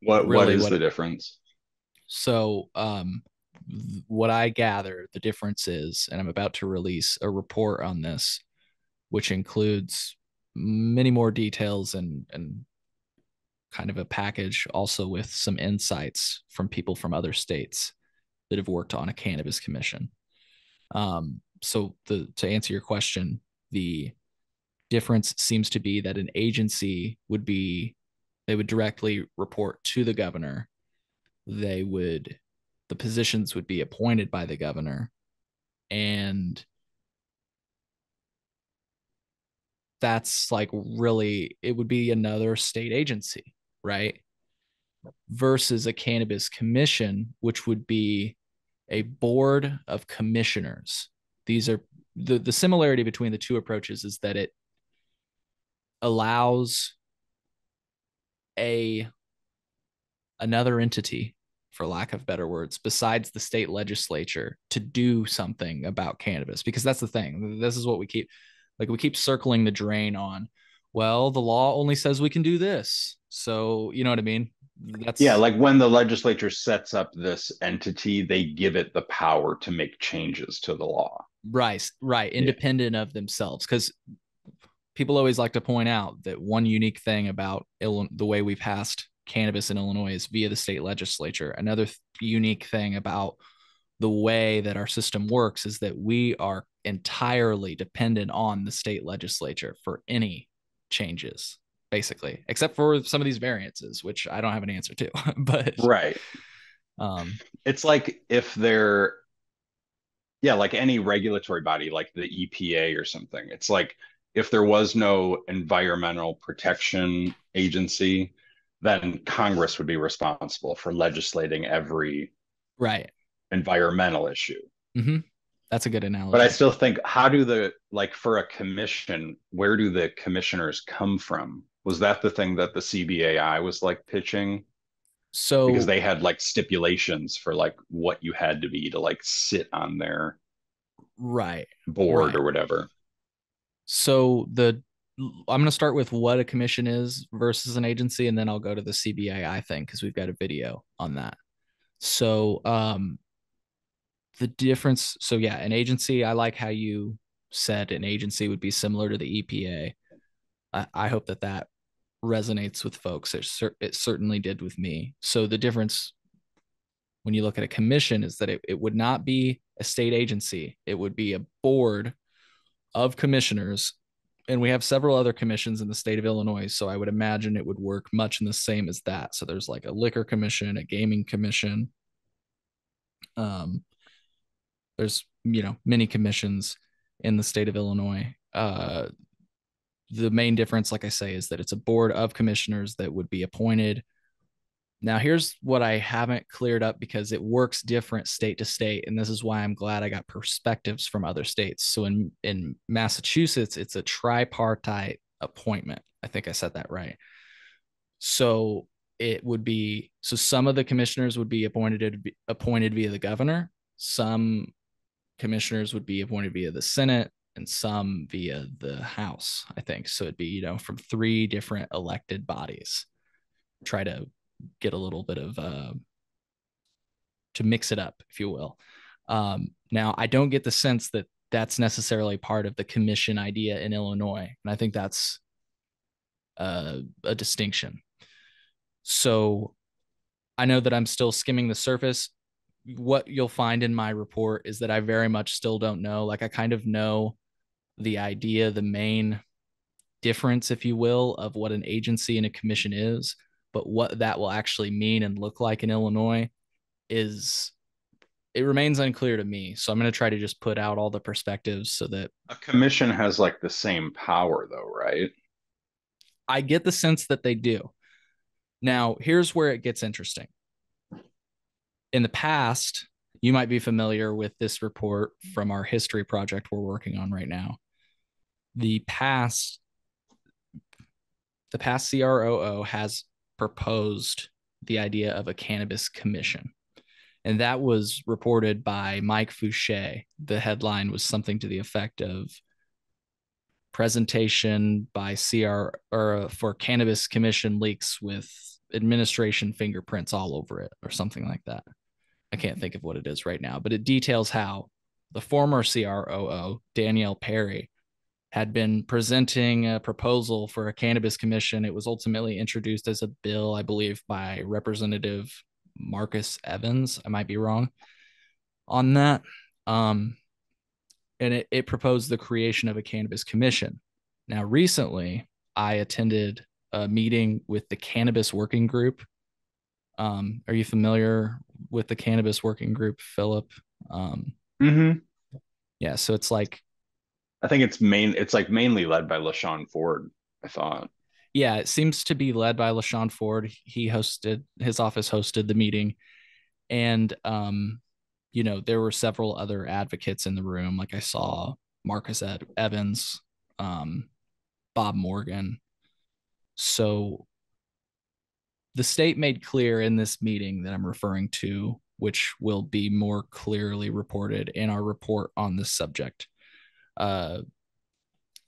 What really is what the it, difference? so what I gather the difference is, and I'm about to release a report on this, which includes many more details and kind of a package also with some insights from people from other states that have worked on a cannabis commission. So to answer your question, the difference seems to be that an agency would be, they would directly report to the governor. They would, the positions would be appointed by the governor, and that's like really, it would be another state agency, right? Versus a cannabis commission, which would be a board of commissioners. These are the similarity between the two approaches is that it allows a another entity, for lack of better words, besides the state legislature to do something about cannabis. Because that's the thing. This is what we keep, like we keep circling the drain on. Well, the law only says we can do this. So, you know what I mean? Yeah, That's like when the legislature sets up this entity, they give it the power to make changes to the law. right, right, Yeah. independent of themselves. Because people always like to point out that one unique thing about the way we passed cannabis in Illinois is via the state legislature. Another unique thing about the way that our system works is that we are entirely dependent on the state legislature for any changes, basically, except for some of these variances, which I don't have an answer to. But Right. um, It's like if they're, yeah, like any regulatory body, like the EPA or something. It's like if there was no environmental protection agency, then Congress would be responsible for legislating every right, environmental issue. mm-hmm. That's a good But I analogy. still think, how do the, like for a commission, where do the commissioners come from? Was that the thing that the CBAI was like pitching? because So, they had like stipulations for like what you had to be to like sit on their right, board right. or whatever. So I'm going to start with what a commission is versus an agency, and then I'll go to the CBAI thing because we've got a video on that. So the difference, so yeah, an agency, I like how you said an agency would be similar to the EPA. I hope that that resonates with folks. It certainly did with me. So the difference when you look at a commission is that it would not be a state agency, it would be a board of commissioners. And we have several other commissions in the state of Illinois. So I would imagine it would work much in the same as that. So there's like a liquor commission, a gaming commission. Um, there's, many commissions in the state of Illinois. The main difference, like I say, is that it's a board of commissioners that would be appointed. Now, here's what I haven't cleared up because it works different state to state. And this is why I'm glad I got perspectives from other states. So in Massachusetts, it's a tripartite appointment. I think I said that right. So it would be so some of the commissioners would be appointed via the governor, some commissioners would be appointed via the Senate, and some via the House, I think. So it'd be, from three different elected bodies. Try to get a little bit of to mix it up, if you will. Now, I don't get the sense that that's necessarily part of the commission idea in Illinois, and I think that's a distinction. So I know that I'm still skimming the surface. What you'll find in my report is that I very much still don't know. Like, I kind of know the idea, the main difference, if you will, of what an agency and a commission is, but what that will actually mean and look like in Illinois is it remains unclear to me. So I'm going to try to just put out all the perspectives so that A commission has like the same power though, right? I get the sense that they do. Now, here's where it gets interesting. In the past, you might be familiar with this report from our history project we're working on right now. The past CROO has proposed the idea of a cannabis commission. And that was reported by Mike Fouché. The headline was something to the effect of presentation by CR or for cannabis commission leaks with administration fingerprints all over it or something like that. I can't think of what it is right now, but it details how the former CROO, Danielle Perry, had been presenting a proposal for a cannabis commission. It was ultimately introduced as a bill, I believe, by Representative Marcus Evans. I might be wrong on that. And it proposed the creation of a cannabis commission. Now, recently, I attended a meeting with the Cannabis Working Group. Are you familiar with the Cannabis Working Group, Philip? Mm-hmm. Yeah, so it's like, I think it's like mainly led by LaShawn Ford, I thought. yeah, it seems to be led by LaShawn Ford. His office hosted the meeting, and there were several other advocates in the room. Like I saw Marcus Evans, Bob Morgan. So the state made clear in this meeting that I'm referring to, which will be more clearly reported in our report on this subject.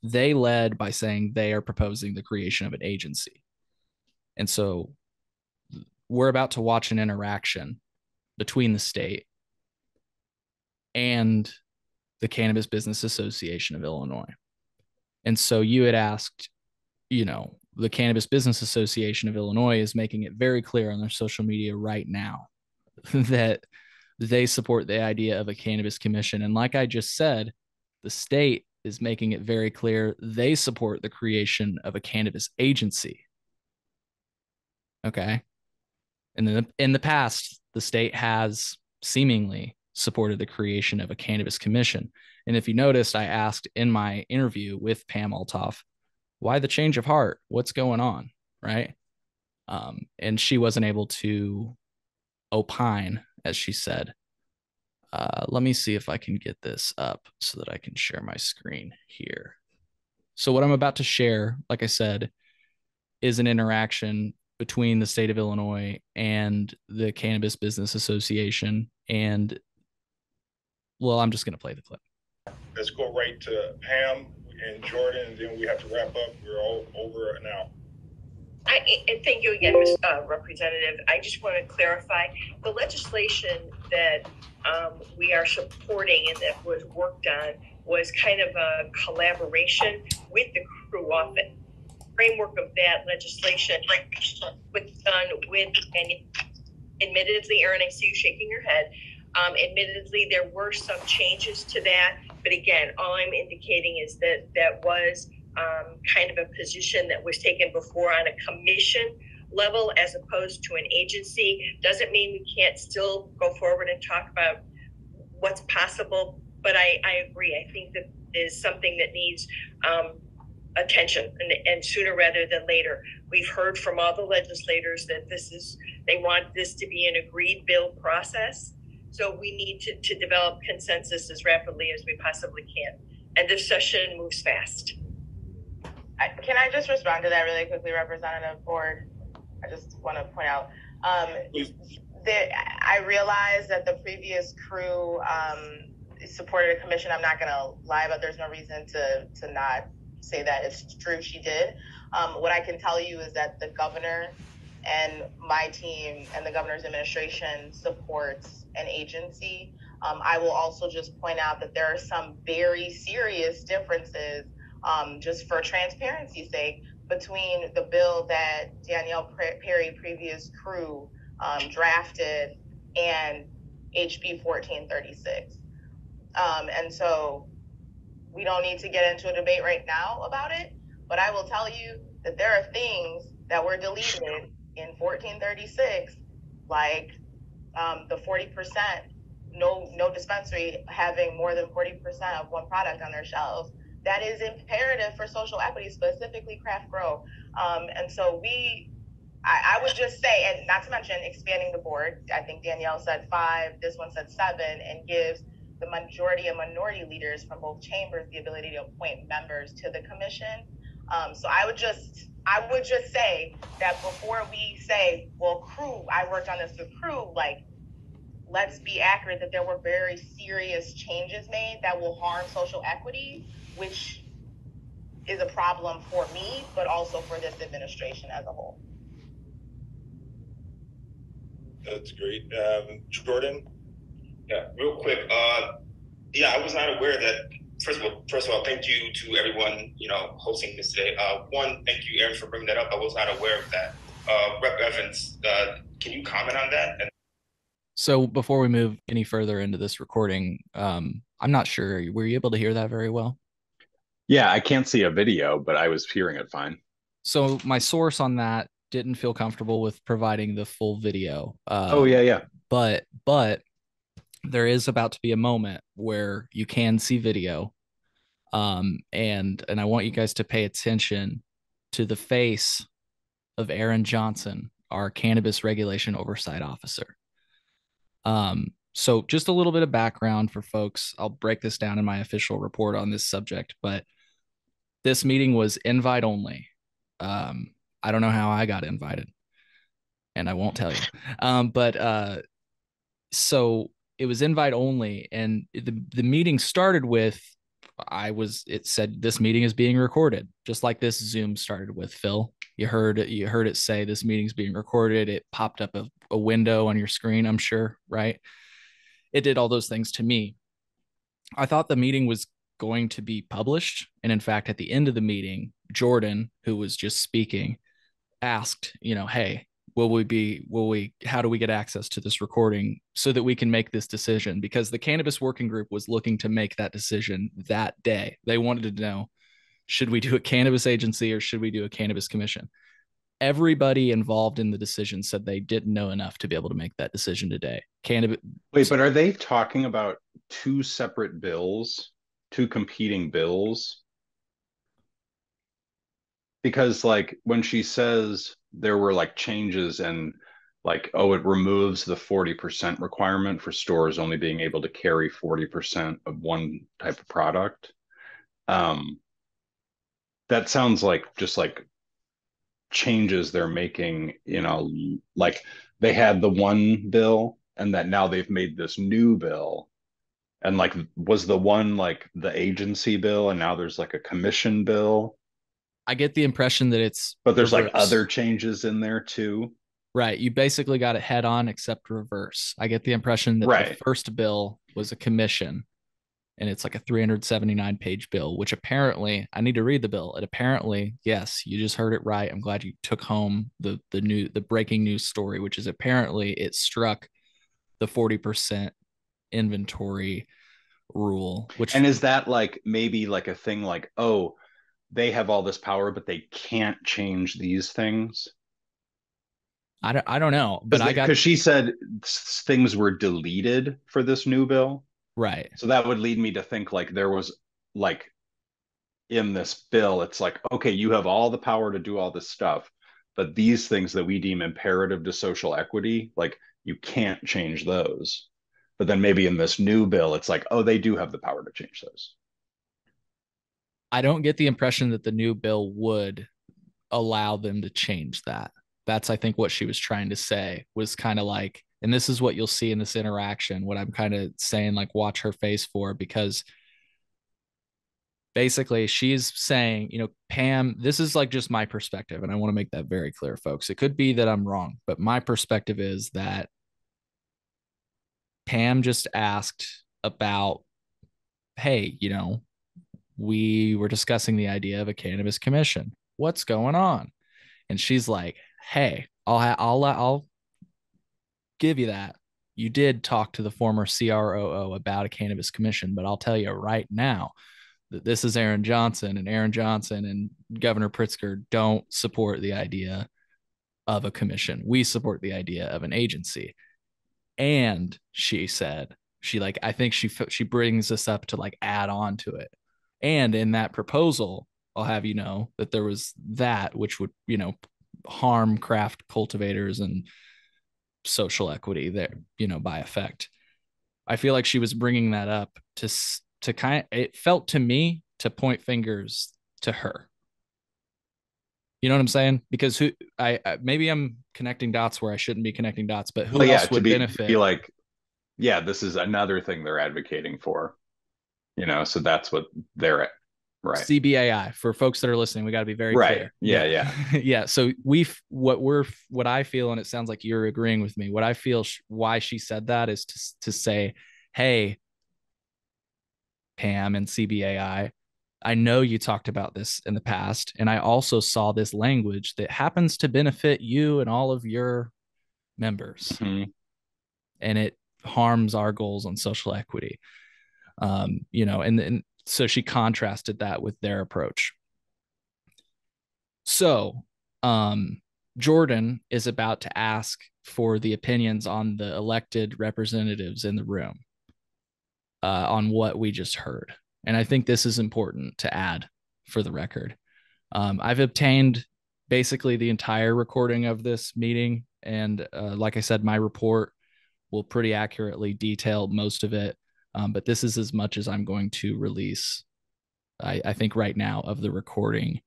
They led by saying they are proposing the creation of an agency. And so we're about to watch an interaction between the state and the Cannabis Business Association of Illinois. And so you had asked, the Cannabis Business Association of Illinois is making it very clear on their social media right now that they support the idea of a cannabis commission. And like I just said, the state is making it very clear they support the creation of a cannabis agency. Okay. And then in the past, the state has seemingly supported the creation of a cannabis commission. And if you noticed, I asked in my interview with Pam Altoff, why the change of heart? What's going on? Right. And she wasn't able to opine, as she said. Let me see if I can get this up so that I can share my screen here. So what I'm about to share, like I said, is an interaction between the state of Illinois and the Cannabis Business Association. And well, I'm just going to play the clip. Let's go right to Pam and Jordan, and then we have to wrap up. We're all over now. And thank you again, Ms. Representative. I just want to clarify the legislation that we are supporting and that was worked on was kind of a collaboration with the crew office. Framework of that legislation was done with, and admittedly, Aaron, I see you shaking your head. Admittedly, there were some changes to that, but again, all I'm indicating is that that was kind of a position that was taken before on a commission level as opposed to an agency. Doesn't mean we can't still go forward and talk about what's possible, but I agree. I think that is something that needs attention and sooner rather than later. We've heard from all the legislators that they want this to be an agreed bill process. So we need to develop consensus as rapidly as we possibly can. And this session moves fast. Can I just respond to that really quickly, Representative Ford? I just want to point out, I realize that the previous crew supported a commission. I'm not going to lie, but there's no reason to not say that it's true. She did. What I can tell you is that the governor and my team and the governor's administration supports an agency. I will also just point out that there are some very serious differences, just for transparency's sake, between the bill that Danielle Perry, previous crew, drafted and HB 1436. And so we don't need to get into a debate right now about it, but I will tell you that there are things that were deleted in 1436, like the 40%, no dispensary having more than 40% of one product on their shelves. That is imperative for social equity, specifically craft grow. And so I would just say, and not to mention expanding the board. I think Danielle said 5, this one said 7, and gives the majority and minority leaders from both chambers the ability to appoint members to the commission. So I would just say that before we say, well, crew, I worked on this with crew, like, let's be accurate that there were very serious changes made that will harm social equity, which is a problem for me, but also for this administration as a whole. That's great. Jordan? Yeah, real quick. Yeah, I was not aware that. First of all, thank you to everyone, hosting this today. One, thank you, Aaron, for bringing that up. I was not aware of that. Rep. Evans, can you comment on that? So before we move any further into this recording, I'm not sure. Were you able to hear that very well? Yeah, I can't see a video, but I was hearing it fine. So my source on that didn't feel comfortable with providing the full video. Yeah. But there is about to be a moment where you can see video. And I want you guys to pay attention to the face of Aaron Johnson, our Cannabis Regulation Oversight Officer. So just a little bit of background for folks. I'll break this down in my official report on this subject, but this meeting was invite only. I don't know how I got invited, and I won't tell you. So it was invite only, and the meeting started with it said this meeting is being recorded, just like this Zoom started with. Phil, you heard it say this meeting's being recorded. It popped up a window on your screen, I'm sure, right? It did all those things to me. I thought the meeting was going to be published, and in fact, at the end of the meeting, Jordan, who was just speaking, asked, hey, how do we get access to this recording so that we can make this decision? Because the Cannabis Working Group was looking to make that decision that day. They wanted to know, should we do a cannabis agency or should we do a cannabis commission? Everybody involved in the decision said they didn't know enough to be able to make that decision today. Wait, but are they talking about two separate bills, two competing bills? Because like when she says there were like changes and like, it removes the 40% requirement for stores only being able to carry 40% of one type of product. That sounds like just like changes they're making, you know, like they had the one bill and that now they've made this new bill. And like, was the one like the agency bill and now there's like a commission bill? I get the impression that it's But there's reverse. like other changes in there too. Right. You basically got it head on except reverse. I get the impression that the first bill was a commission and it's like a 379 page bill, which apparently I need to read the bill. It apparently, yes, you just heard it right. I'm glad you took home the breaking news story, which is apparently it struck the 40% inventory rule, which, and is that like maybe like a thing like, oh, they have all this power, but they can't change these things? I don't know, but because she said things were deleted for this new bill. Right. So that would lead me to think like there was like in this bill, it's like, okay, you have all the power to do all this stuff, but these things that we deem imperative to social equity, like you can't change those. But then maybe in this new bill, it's like, oh, they do have the power to change those. I don't get the impression that the new bill would allow them to change that. That's, I think, what she was trying to say was kind of like, and this is what you'll see in this interaction, what I'm kind of saying, like, watch her face for, because basically she's saying, you know, Pam, this is like just my perspective. And I want to make that very clear, folks. It could be that I'm wrong, but my perspective is that Pam just asked about, hey, you know, we were discussing the idea of a cannabis commission. What's going on? And she's like, hey, I'll give you that. You did talk to the former CROO about a cannabis commission, but I'll tell you right now that this is Aaron Johnson, and Aaron Johnson and Governor Pritzker don't support the idea of a commission. We support the idea of an agency. And she said, I think she brings this up to like add on to it. And in that proposal, I'll have you know that there was that which would, you know, harm craft cultivators and social equity there, you know, by effect. I feel like she was bringing that up to kind of, it felt to me to point fingers to her. You know what I'm saying? Because maybe I'm connecting dots where I shouldn't be connecting dots, but who else would benefit? To be like, yeah, this is another thing they're advocating for, you know, so that's what they're at. Right. CBAI, for folks that are listening, we got to be very clear. Yeah. Yeah. So what I feel, and it sounds like you're agreeing with me, what I feel why she said that is to say, hey, Pam and CBAI, I know you talked about this in the past, and I also saw this language that happens to benefit you and all of your members, and it harms our goals on social equity. You know, and so she contrasted that with their approach. So Jordan is about to ask for the opinions on the elected representatives in the room on what we just heard. And I think this is important to add for the record. I've obtained basically the entire recording of this meeting. And like I said, my report will pretty accurately detail most of it. But this is as much as I'm going to release, I think right now, of the recording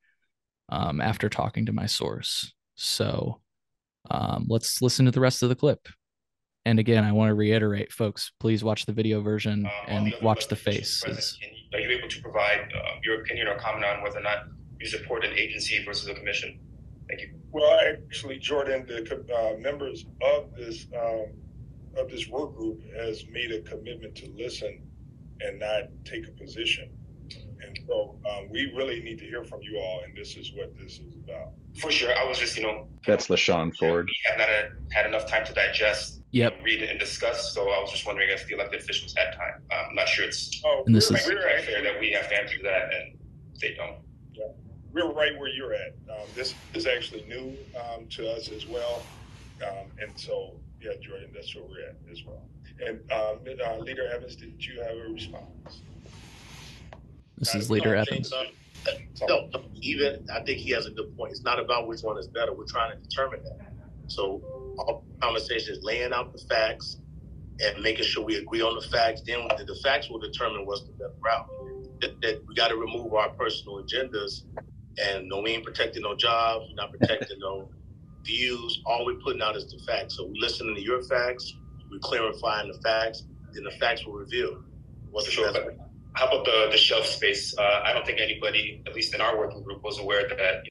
after talking to my source. So let's listen to the rest of the clip. And again, I want to reiterate, folks, please watch the video version and watch the faces. Are you able to provide your opinion or comment on whether or not you support an agency versus a commission? Thank you. Well, actually, Jordan, the members of this work group has made a commitment to listen and not take a position. And so we really need to hear from you all, and this is what this is about. For sure. I was just, that's LaShawn Ford. We have not had enough time to digest, read and discuss. So I was just wondering if the elected officials had time. I'm not sure it's fair that we have to answer that and they don't. Yeah. We're right where you're at. This is actually new to us as well. And so, yeah, Jordan, that's where we're at as well. And Leader Evans, did you have a response? This is Leader Evans. No, even I think he has a good point. It's not about which one is better. We're trying to determine that. So our conversation is laying out the facts and making sure we agree on the facts. Then the facts will determine what's the better route. That we got to remove our personal agendas And no, we ain't protecting no jobs, we're not protecting no views. All we're putting out is the facts. So we're listening to your facts, we're clarifying the facts, then the facts will reveal what's the Sure. best. How about the shelf space? I don't think anybody, at least in our working group, was aware that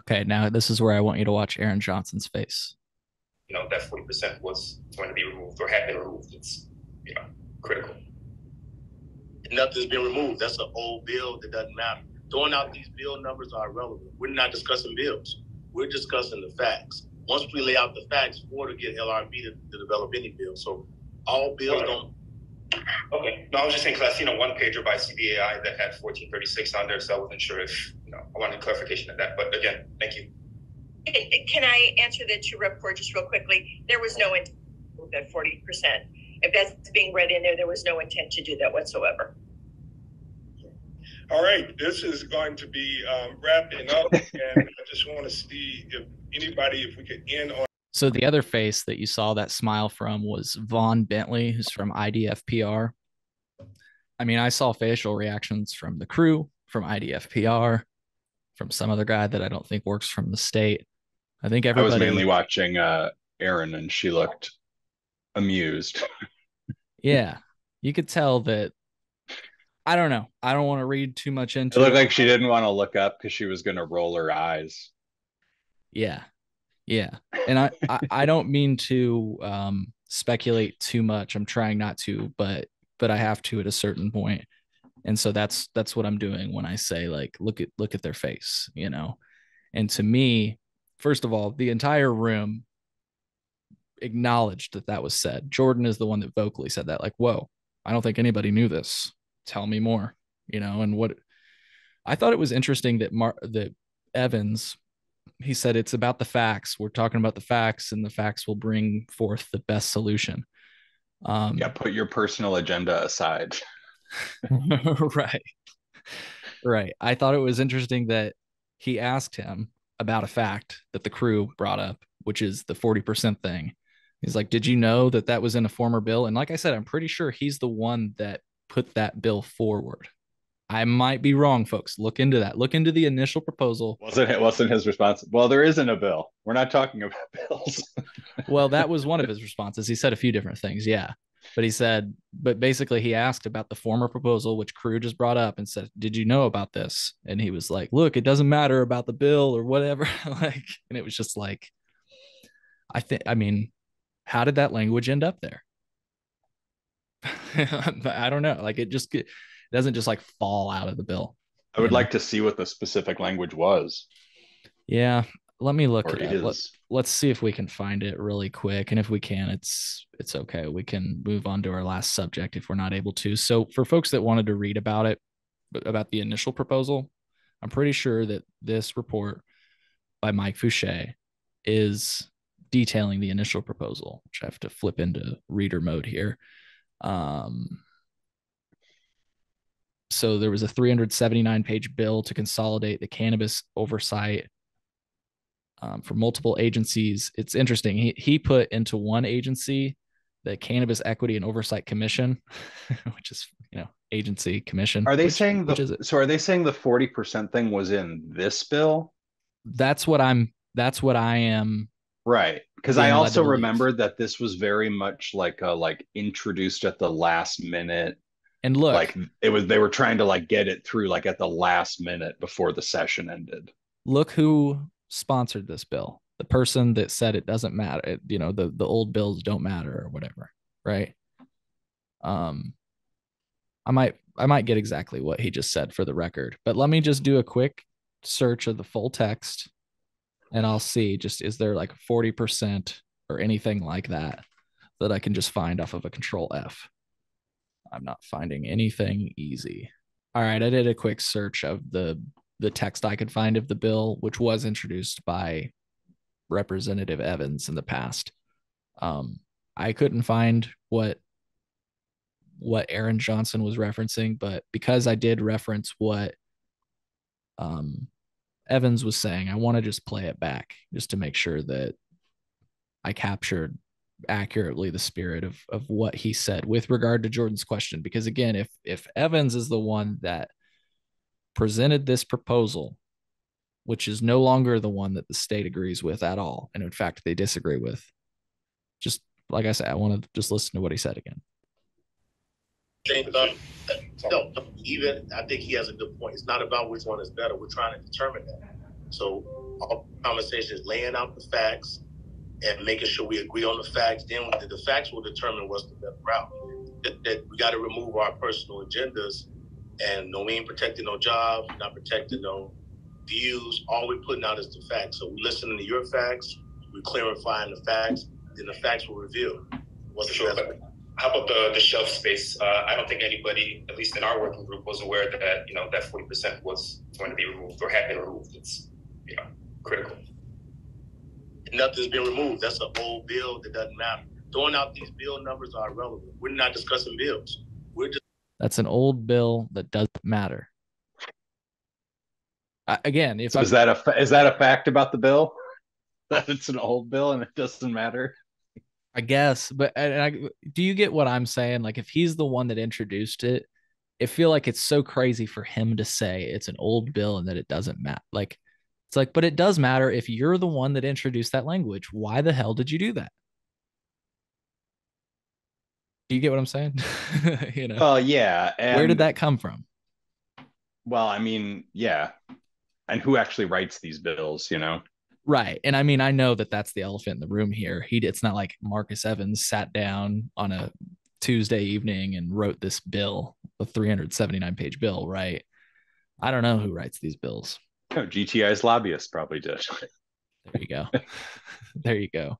Okay, now this is where I want you to watch Aaron Johnson's face. that 40% was going to be removed or had been removed. It's critical. Nothing's been removed. That's an old bill that doesn't matter. Throwing out these bill numbers are irrelevant. We're not discussing bills. We're discussing the facts. Once we lay out the facts, or to get LRB to develop any bill. So all bills don't. Okay. No, I was just saying, because I seen a one-pager by CBAI that had 1436 on there, so I wasn't sure if, I wanted clarification of that. But again, thank you. Can I answer the two report just real quickly? There was no intent to move that 40%. If that's being read in there was no intent to do that whatsoever. All right, this is going to be wrapping up, and I just want to see if we could end on. So the other face that you saw that smile from was Vaughn Bentley, who's from IDFPR. I mean, I saw facial reactions from the crew, from IDFPR, from some other guy that I don't think works from the state. I think everybody. I was mainly watching Erin, and she looked amused. Yeah, you could tell that. I don't know. I don't want to read too much into it. Looked like she didn't want to look up because she was going to roll her eyes. Yeah. And I don't mean to speculate too much. I'm trying not to, but I have to at a certain point. And so that's what I'm doing when I say, like, look at their face, And to me, first of all, the entire room acknowledged that was said. Jordan is the one that vocally said that, like, whoa, I don't think anybody knew this. Tell me more, and what I thought it was interesting that Evans, he said, it's about the facts. We're talking about the facts, and the facts will bring forth the best solution. Put your personal agenda aside. Right. I thought it was interesting that he asked him about a fact that the crew brought up, which is the 40% thing. He's like, did you know that was in a former bill? And like I said, I'm pretty sure he's the one that put that bill forward. I might be wrong, folks. Look into that. Look into the initial proposal. Wasn't his response? Well, there isn't a bill. We're not talking about bills. Well, that was one of his responses. He said a few different things. Yeah. But basically he asked about the former proposal, which crew just brought up, and said, did you know about this? And he was like, look, it doesn't matter about the bill or whatever. And it was just like, how did that language end up there? I don't know. Like, it doesn't just like fall out of the bill. I would like to see what the specific language was. Yeah. Let me look at it. Let's see if we can find it really quick. And if we can, it's okay. We can move on to our last subject if we're not able to. So for folks that wanted to read about it, about the initial proposal, I'm pretty sure that this report by Mike Fouché is detailing the initial proposal, which I have to flip into reader mode here. So there was a 379-page bill to consolidate the cannabis oversight for multiple agencies. It's interesting. He put into one agency the Cannabis Equity and Oversight Commission, which is, agency commission. Are they saying so are they saying the 40% thing was in this bill? That's what I am. Right. Because I also remembered that this was very much like introduced at the last minute. And look, like they were trying to get it through at the last minute before the session ended. Look who sponsored this bill. The person that said it doesn't matter. The old bills don't matter or whatever. Right. I might get exactly what he just said for the record, but let me just do a quick search of the full text and I'll see is there 40% or anything like that I can just find off of a Control F. I'm not finding anything easy. All right. I did a quick search of the text I could find of the bill, which was introduced by Representative Evans in the past. I couldn't find what Aaron Johnson was referencing, but because I did reference what Evans was saying, I want to just play it back just to make sure that I captured accurately the spirit of what he said with regard to Jordan's question. Because again, if Evans is the one that presented this proposal which is no longer the one that the state agrees with at all. And in fact, they disagree with. Just like I said, I want to just listen to what he said again. No, even I think he has a good point. It's not about which one is better. We're trying to determine that. So our conversation is laying out the facts and making sure we agree on the facts. Then the facts will determine what's the better route. That we got to remove our personal agendas, and no, we ain't protecting no jobs, not protecting no views. All we're putting out is the facts. So we're listening to your facts, we're clarifying the facts, then the facts will reveal what's sure. the best. How about the shelf space? I don't think anybody, at least in our working group, was aware that that 40% was going to be removed or had been removed. It's critical. Nothing's been removed. That's an old bill that doesn't matter. Throwing out these bill numbers are irrelevant. We're not discussing bills. That's an old bill that doesn't matter. Again, if so is that a fact about the bill? That it's an old bill and it doesn't matter? I guess, but do you get what I'm saying? Like, if he's the one that introduced it, I feel like it's so crazy for him to say it's an old bill and that it doesn't matter. Like, it's like, but it does matter if you're the one that introduced that language. Why the hell did you do that? Do you get what I'm saying? Well, yeah. And where did that come from? Well, I mean, yeah. And who actually writes these bills, Right. And I mean, I know that that's the elephant in the room here. It's not like Marcus Evans sat down on a Tuesday evening and wrote this bill, a 379-page bill, right? I don't know who writes these bills. No, GTI's lobbyist probably did. There you go. There you go.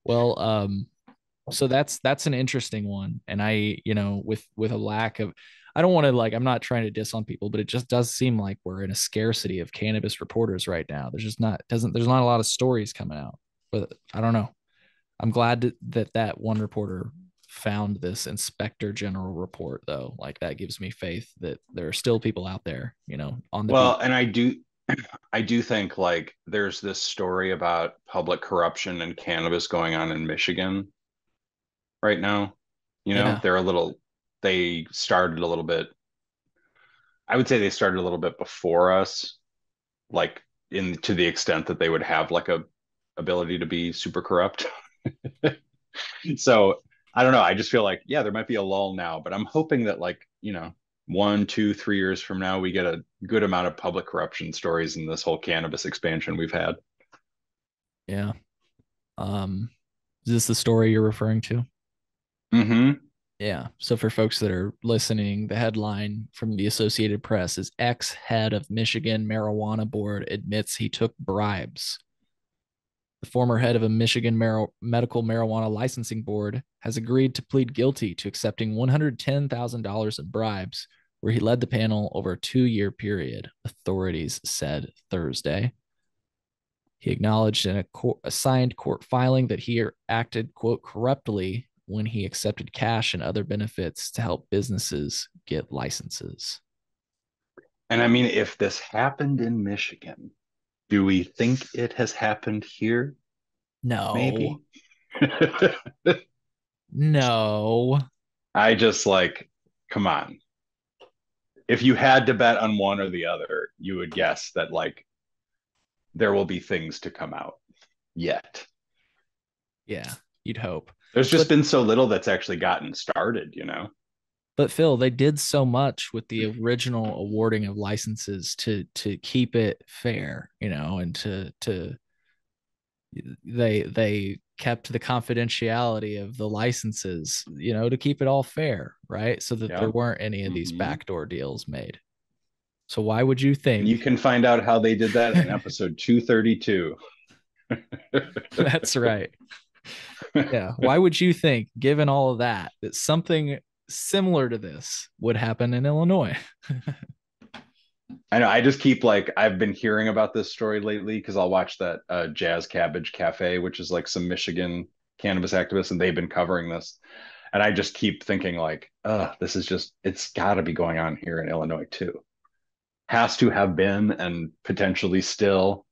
Well, so that's an interesting one. And I, with a lack of, I don't want to I'm not trying to diss on people, but it just does seem like we're in a scarcity of cannabis reporters right now. There's not a lot of stories coming out, but I don't know. I'm glad that one reporter found this inspector general report though. Like, that gives me faith that there are still people out there, on the beat. And I do think there's this story about public corruption and cannabis going on in Michigan right now. They started a little bit. I would say they started a little bit before us, to the extent that they would have a ability to be super corrupt. So I don't know. I just feel there might be a lull now, but I'm hoping that 1, 2, 3 years from now, we get a good amount of public corruption stories in this whole cannabis expansion we've had. Yeah. Is this the story you're referring to? Mm-hmm. Yeah. So for folks that are listening, the headline from the Associated Press is ex-head of Michigan Marijuana Board admits he took bribes. The former head of a Michigan Medical Marijuana Licensing Board has agreed to plead guilty to accepting $110,000 in bribes, where he led the panel over a 2-year period, authorities said Thursday. He acknowledged in a signed court filing that he acted, quote, corruptly when he accepted cash and other benefits to help businesses get licenses. And I mean, if this happened in Michigan, do we think it has happened here? No. Maybe. No. I just come on. If you had to bet on one or the other, you would guess that there will be things to come out yet. Yeah, you'd hope. There's just been so little that's actually gotten started, But Phil, they did so much with the original awarding of licenses to keep it fair, and they kept the confidentiality of the licenses, to keep it all fair, right? So that there weren't any of these backdoor deals made. So why would you think? You can find out how they did that in episode 232. That's right. Yeah. Why would you think, given all of that something similar to this would happen in Illinois? I know. I just keep I've been hearing about this story lately because I'll watch that Jazz Cabbage Cafe, which is some Michigan cannabis activists, and they've been covering this. And I just keep thinking this is just, it's got to be going on here in Illinois too. Has to have been, and potentially still.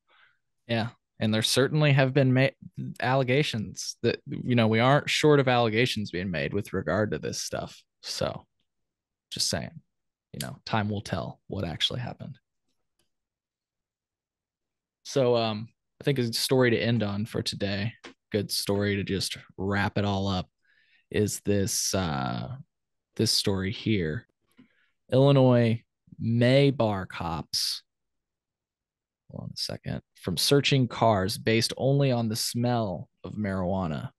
Yeah. And there certainly have been allegations that, we aren't short of allegations being made with regard to this stuff. So just saying, time will tell what actually happened. So I think a story to end on for today, good story to just wrap it all up, is this story here. Illinois may bar cops, hold on a second, from searching cars based only on the smell of marijuana.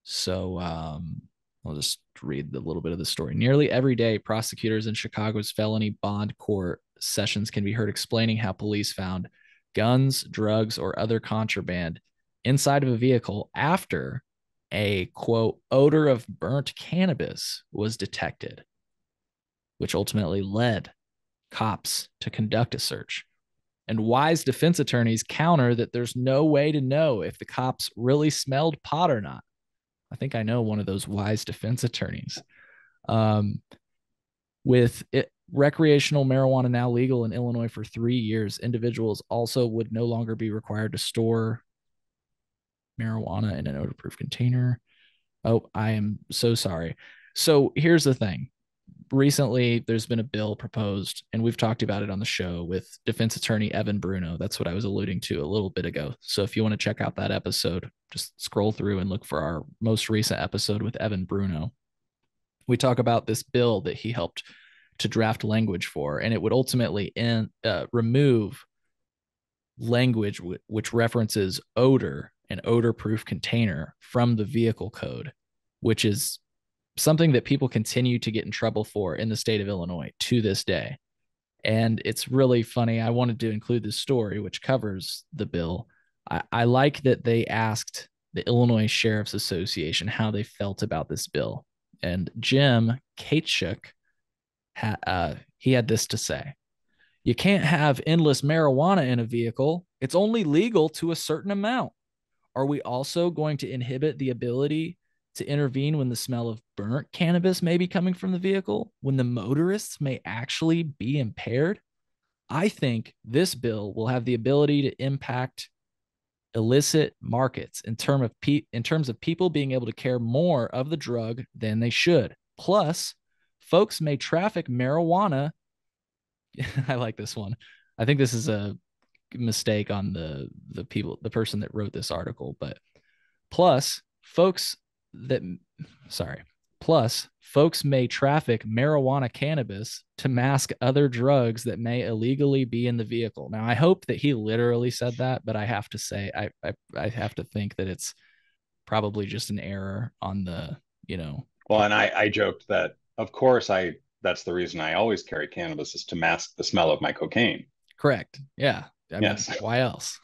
So I'll just read a little bit of the story. Nearly every day, prosecutors in Chicago's felony bond court sessions can be heard explaining how police found guns, drugs, or other contraband inside of a vehicle after a, quote, odor of burnt cannabis was detected, which ultimately led cops to conduct a search. And wise defense attorneys counter that there's no way to know if the cops really smelled pot or not. I think I know one of those wise defense attorneys. With recreational marijuana now legal in Illinois for 3 years, individuals also would no longer be required to store marijuana in an odor-proof container. Oh, I am so sorry. So here's the thing. Recently, there's been a bill proposed, and we've talked about it on the show with defense attorney Evan Bruno. That's what I was alluding to a little bit ago. So if you want to check out that episode, just scroll through and look for our most recent episode with Evan Bruno. We talk about this bill that he helped to draft language for, and it would ultimately remove language which references odor and odor-proof container from the vehicle code, which is something that people continue to get in trouble for in the state of Illinois to this day. And it's really funny. I wanted to include this story, which covers the bill. I like that they asked the Illinois Sheriff's Association how they felt about this bill. And Jim Katechuk, he had this to say. You can't have endless marijuana in a vehicle. It's only legal to a certain amount. Are we also going to inhibit the ability to intervene when the smell of burnt cannabis may be coming from the vehicle, when the motorists may actually be impaired? I think this bill will have the ability to impact illicit markets in terms of people being able to care more of the drug than they should. Plus, folks may traffic marijuana. I like this one. I think this is a mistake on the person that wrote this article, but plus folks may traffic marijuana cannabis to mask other drugs that may illegally be in the vehicle. Now, I hope that he literally said that, but I have to say, I have to think that it's probably just an error on the, Well, and I joked that, of course, that's the reason I always carry cannabis, is to mask the smell of my cocaine. Correct. Yeah. Yes. Why else?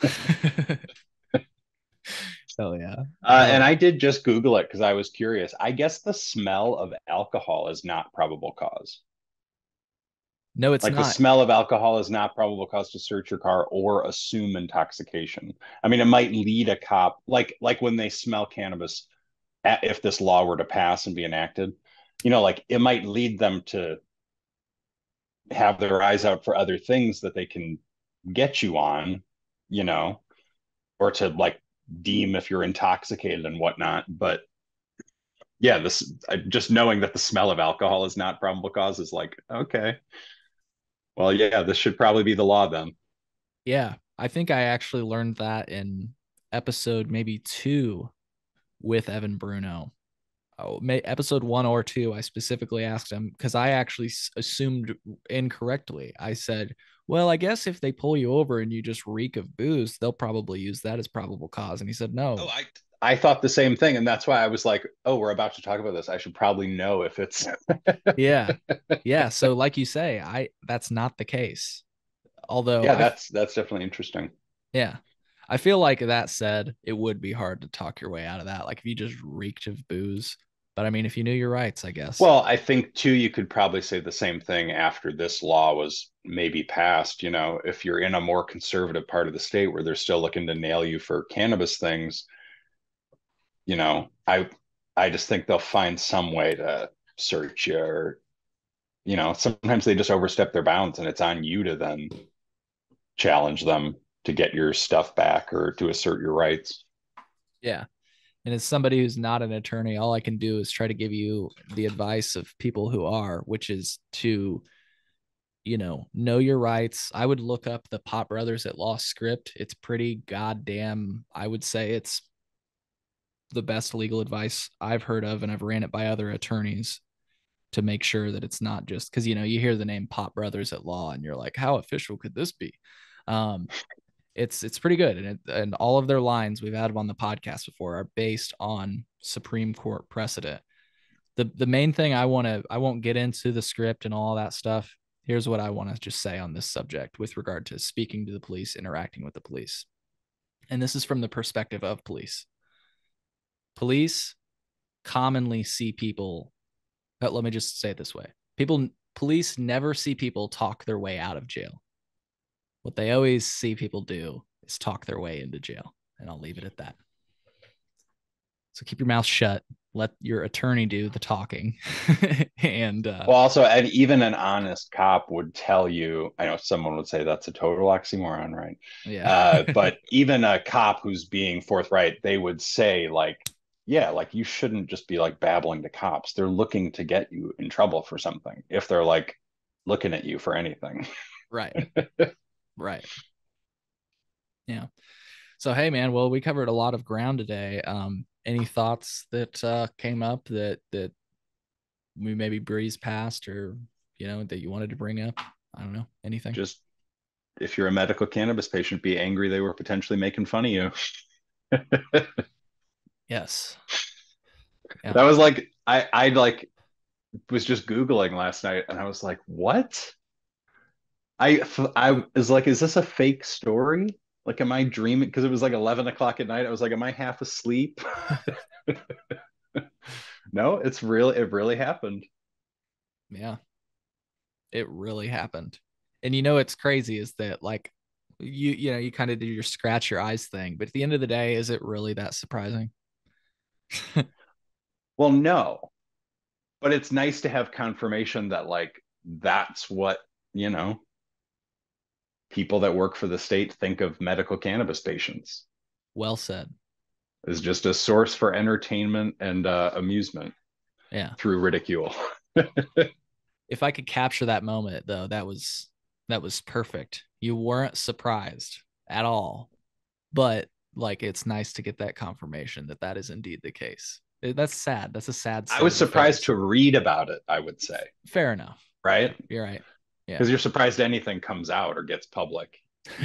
Oh, yeah. And I did just Google it because I was curious. I guess the smell of alcohol is not probable cause. No, it's like not. The smell of alcohol is not probable cause to search your car or assume intoxication. I mean, it might lead a cop, like when they smell cannabis, if this law were to pass and be enacted, like it might lead them to have their eyes out for other things that they can get you on, or to like deem if you're intoxicated and whatnot. But yeah, just knowing that the smell of alcohol is not probable cause is like, okay, well, yeah, this should probably be the law then. Yeah, I think I actually learned that in episode maybe 2 with Evan Bruno. Episode 1 or 2, I specifically asked him because I actually assumed incorrectly. I said, well, I guess if they pull you over and you just reek of booze, they'll probably use that as probable cause. And he said, no. Oh, I thought the same thing. And that's why I was like, oh, we're about to talk about this. I should probably know if it's. Yeah. Yeah. So like you say, that's not the case. Although. Yeah, that's definitely interesting. Yeah. I feel like that said, it would be hard to talk your way out of that. Like if you just reeked of booze. But I mean, if you knew your rights, I guess. Well, I think too, you could probably say the same thing after this law was maybe passed. If you're in a more conservative part of the state where they're still looking to nail you for cannabis things, I just think they'll find some way to search you, or, sometimes they just overstep their bounds and it's on you to then challenge them to get your stuff back or to assert your rights. Yeah. And as somebody who's not an attorney, all I can do is try to give you the advice of people who are, which is to, know your rights. I would look up the Pop Brothers at Law script. It's pretty goddamn, I would say it's the best legal advice I've heard of, and I've ran it by other attorneys to make sure that it's not just because, you hear the name Pop Brothers at Law and you're like, how official could this be? It's pretty good. And all of their lines, we've had them on the podcast before, are based on Supreme Court precedent. The main thing I won't get into the script and all that stuff. Here's what I want to just say on this subject with regard to speaking to the police, interacting with the police. And this is from the perspective of police. Police commonly see people, but let me just say it this way. Police never see people talk their way out of jail. What they always see people do is talk their way into jail. And I'll leave it at that. So keep your mouth shut. Let your attorney do the talking. And and even an honest cop would tell you, I know someone would say that's a total oxymoron, right? Yeah. But even a cop who's being forthright, they would say like, yeah, like you shouldn't just be like babbling to cops. They're looking to get you in trouble for something if they're like looking at you for anything. Right. Right. Yeah. So, hey, man, well, we covered a lot of ground today. Any thoughts that came up that we maybe breezed past or, that you wanted to bring up? I don't know. Anything? Just if you're a medical cannabis patient, be angry they were potentially making fun of you. Yes. Yeah. That was like, I like was just Googling last night and I was like, what? I was like, is this a fake story? Like, am I dreaming? Because it was like 11 o'clock at night. I was like, am I half asleep? No, it's real. It really happened. Yeah, it really happened. And it's crazy is that like you kind of do your scratch your eyes thing, but at the end of the day, is it really that surprising? Well, no, but it's nice to have confirmation that like that's what people that work for the state think of medical cannabis patients. Well said. Is just a source for entertainment and amusement. Yeah. Through ridicule. If I could capture that moment, though, that was perfect. You weren't surprised at all, but like it's nice to get that confirmation that is indeed the case. That's sad. That's a sad. I was surprised to read about it, I would say. Fair enough. Right? You're right. Yeah. Because you're surprised anything comes out or gets public.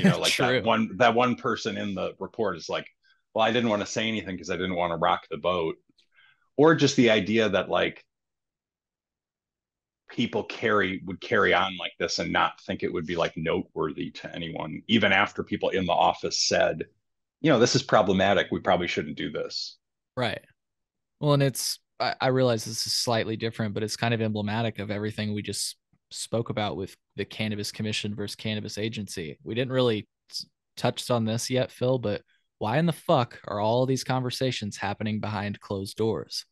Like True. that one person in the report is like, well, I didn't want to say anything because I didn't want to rock the boat. Or just the idea that like people would carry on like this and not think it would be like noteworthy to anyone, even after people in the office said, this is problematic. We probably shouldn't do this. Right. Well, and I realize this is slightly different, but it's kind of emblematic of everything we just spoke about with the Cannabis Commission versus Cannabis Agency. We didn't really touch on this yet, Phil, but why in the fuck are all these conversations happening behind closed doors?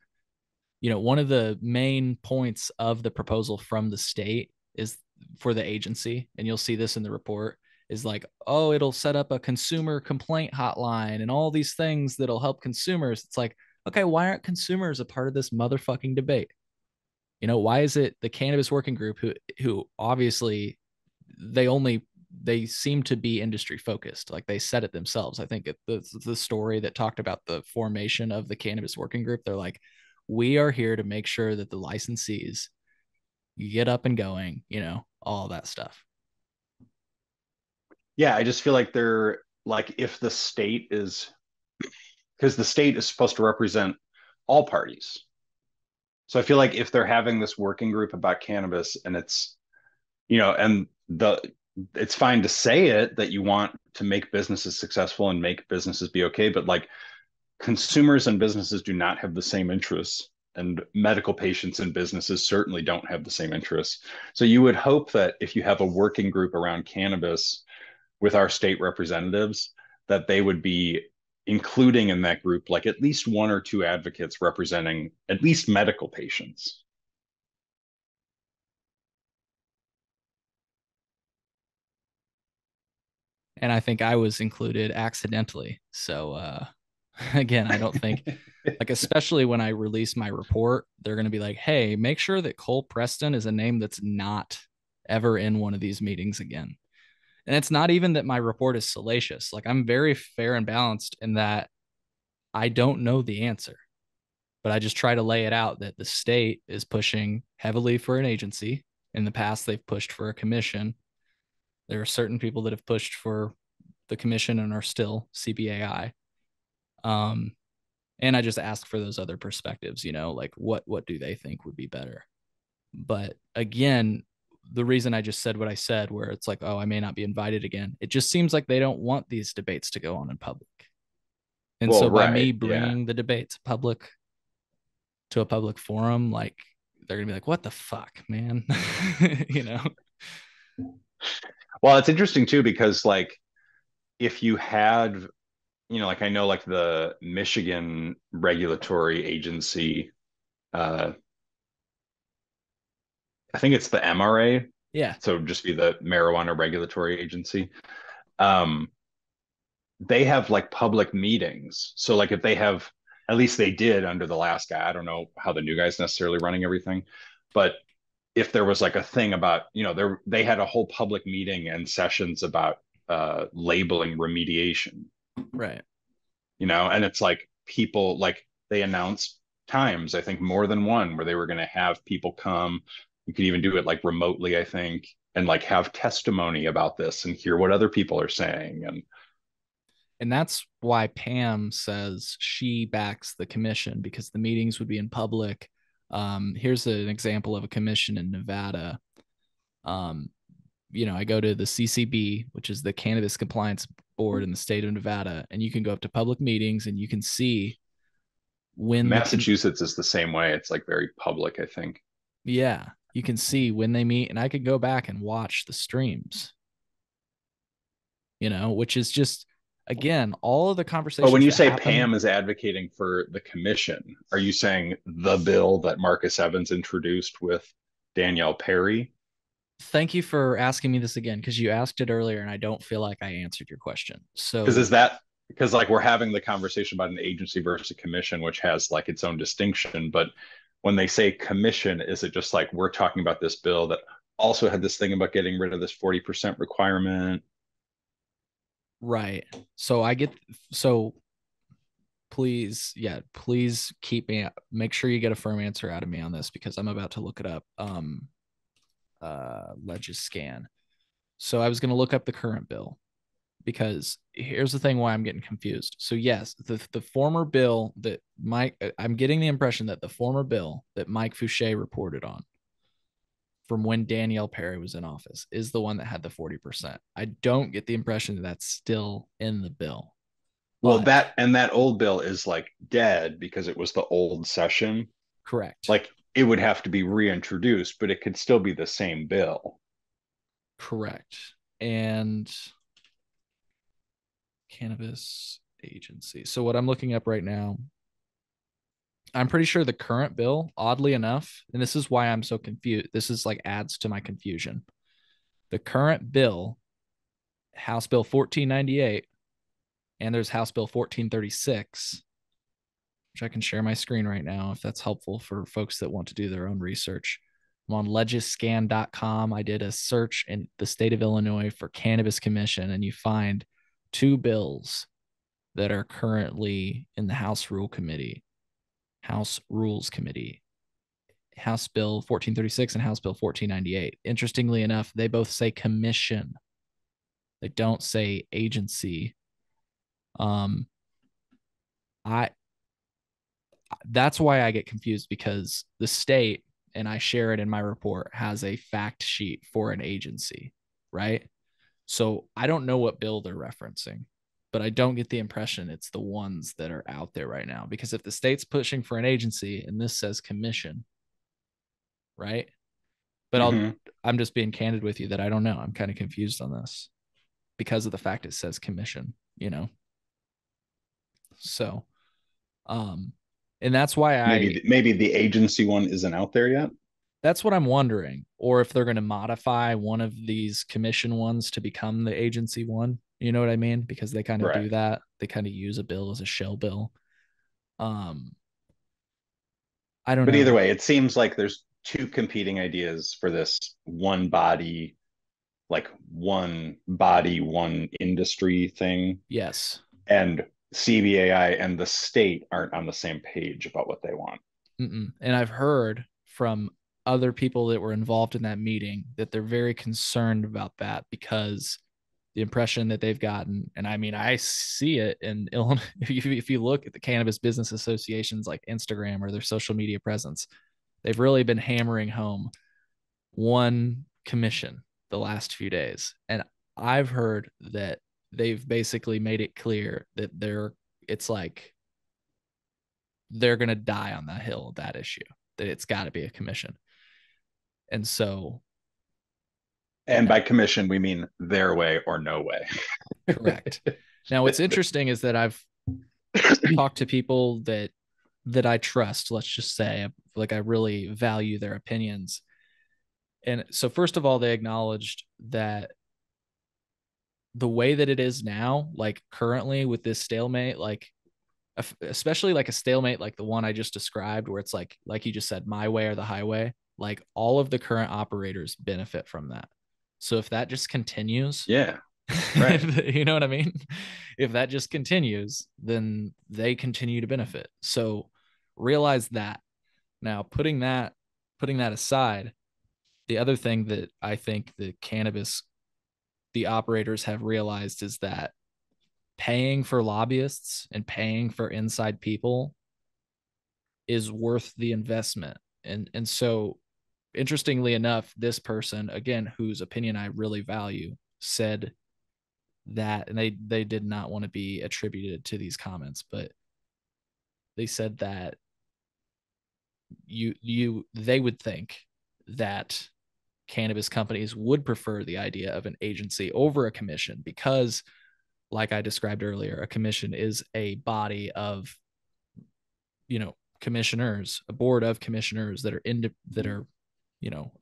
One of the main points of the proposal from the state is for the agency, and you'll see this in the report, is like, oh, it'll set up a consumer complaint hotline and all these things that'll help consumers. It's like, okay, why aren't consumers a part of this motherfucking debate? Why is it the Cannabis Working Group who obviously they seem to be industry focused, like they said it themselves. I think the story that talked about the formation of the Cannabis Working Group, they're like, we are here to make sure that the licensees get up and going, all that stuff. Yeah, I just feel like they're like, if the state is, because the state is supposed to represent all parties. So I feel like if they're having this working group about cannabis and it's, and it's fine to say it that you want to make businesses successful and make businesses be okay, but like consumers and businesses do not have the same interests, and medical patients and businesses certainly don't have the same interests. So you would hope that if you have a working group around cannabis with our state representatives, that they would be including in that group like at least one or two advocates representing at least medical patients. And I think I was included accidentally. So again, I don't think like, especially when I release my report, they're going to be like, hey, make sure that Cole Preston is a name that's not ever in one of these meetings again. And it's not even that my report is salacious. Like, I'm very fair and balanced in that I don't know the answer, but I just try to lay it out that the state is pushing heavily for an agency. In the past, they've pushed for a commission. There are certain people that have pushed for the commission and are still CBAI. And I just ask for those other perspectives, like what do they think would be better? But again, the reason I just said what I said, where it's like, oh, I may not be invited again, it just seems like they don't want these debates to go on in public. And Well, so by right, me bringing the debate to a public forum, like, they're gonna be like, what the fuck, man? Well, it's interesting too, because like if you had, like I know like the Michigan regulatory agency, I think it's the MRA. Yeah. So just be the marijuana regulatory agency. They have like public meetings. So like if they have, at least they did under the last guy, I don't know how the new guy's necessarily running everything, but if there was like a thing about, they had a whole public meeting and sessions about labeling remediation. Right. And it's like people, like they announced times, I think more than one, where they were going to have people come. You could even do it like remotely, I think, and like have testimony about this and hear what other people are saying. And that's why Pam says she backs the commission, because the meetings would be in public. Here's an example of a commission in Nevada. I go to the CCB, which is the Cannabis Compliance Board in the state of Nevada, and you can go up to public meetings and you can see when Massachusetts is the same way. It's like very public, I think. Yeah, you can see when they meet, and I could go back and watch the streams. Which is just, again, all of the conversations. But when you say Pam is advocating for the commission, are you saying the bill that Marcus Evans introduced with Danielle Perry? Thank you for asking me this again, because you asked it earlier and I don't feel like I answered your question. So because like we're having the conversation about an agency versus a commission, which has like its own distinction, but when they say commission, is it just like we're talking about this bill that also had this thing about getting rid of this 40% requirement? Right. So please make sure you get a firm answer out of me on this, because I'm about to look it up. Legiscan. So I was going to look up the current bill, because here's the thing why I'm getting confused. So yes, the former bill that I'm getting the impression that the former bill that Mike Fouché reported on from when Danielle Perry was in office is the one that had the 40%. I don't get the impression that that's still in the bill. Well, that old bill is like dead because it was the old session. Correct. Like it would have to be reintroduced, but it could still be the same bill. Correct. And cannabis agency. So what I'm looking up right now, I'm pretty sure the current bill, oddly enough, and this is why I'm so confused. This is like adds to my confusion. The current bill, House Bill 1498, and there's House Bill 1436, which I can share my screen right now if that's helpful for folks that want to do their own research. I'm on legiscan.com. I did a search in the state of Illinois for cannabis commission, and you find two bills that are currently in the House Rules Committee, House Bill 1436 and House Bill 1498. Interestingly enough, they both say commission. They don't say agency. That's why I get confused, because the state, and I share it in my report, has a fact sheet for an agency, right? So I don't know what bill they're referencing, but I don't get the impression it's the ones that are out there right now, because if the state's pushing for an agency and this says commission, right? But I'm just being candid with you that I don't know. I'm kind of confused on this because of the fact it says commission, So, and that's why maybe the agency one isn't out there yet. That's what I'm wondering. Or if they're going to modify one of these commission ones to become the agency one. You know what I mean? Because they kind of do that. They kind of use a bill as a shell bill. I don't know. But either way, it seems like there's two competing ideas for this one body, like one body, one industry thing. Yes. And CBAI and the state aren't on the same page about what they want. Mm-mm. And I've heard from other people that were involved in that meeting that they're very concerned about that, because the impression that they've gotten, and I mean, I see it in Illinois. If you look at the cannabis business associations like Instagram or their social media presence, they've really been hammering home one commission the last few days. And I've heard that they've basically made it clear that it's like they're going to die on that hill of that issue, that it's got to be a commission. And so, and by commission, we mean their way or no way. Correct. Now, what's interesting is that I've talked to people that I trust, let's just say, like I really value their opinions. And so, first of all, they acknowledged that the way that it is now, like currently with this stalemate, like especially like a stalemate like the one I just described, where it's like you just said, my way or the highway, like all of the current operators benefit from that. So if that just continues, yeah, right. You know what I mean? If that just continues, then they continue to benefit. So realize that. Now, putting that aside, the other thing that I think the operators have realized is that paying for lobbyists and paying for inside people is worth the investment. And so, interestingly enough, this person, again, whose opinion I really value, said that, and they did not want to be attributed to these comments, but they said that they would think that cannabis companies would prefer the idea of an agency over a commission, because like I described earlier, a commission is a body of, commissioners, a board of commissioners that are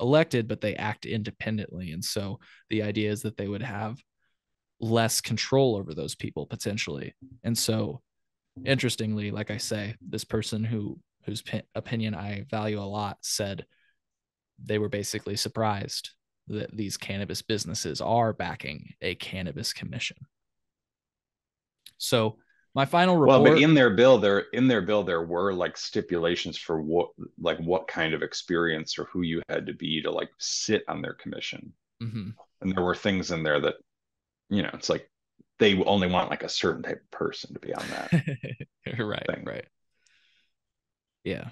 elected, but they act independently. And so the idea is that they would have less control over those people potentially. And so, interestingly, like I say, this person whose opinion I value a lot said they were basically surprised that these cannabis businesses are backing a cannabis commission. So my final report. Well, but in their bill, there were like stipulations for what kind of experience or who you had to be to like sit on their commission. Mm-hmm. And there were things in there that, it's like they only want like a certain type of person to be on that. Right. thing. Right. Yeah.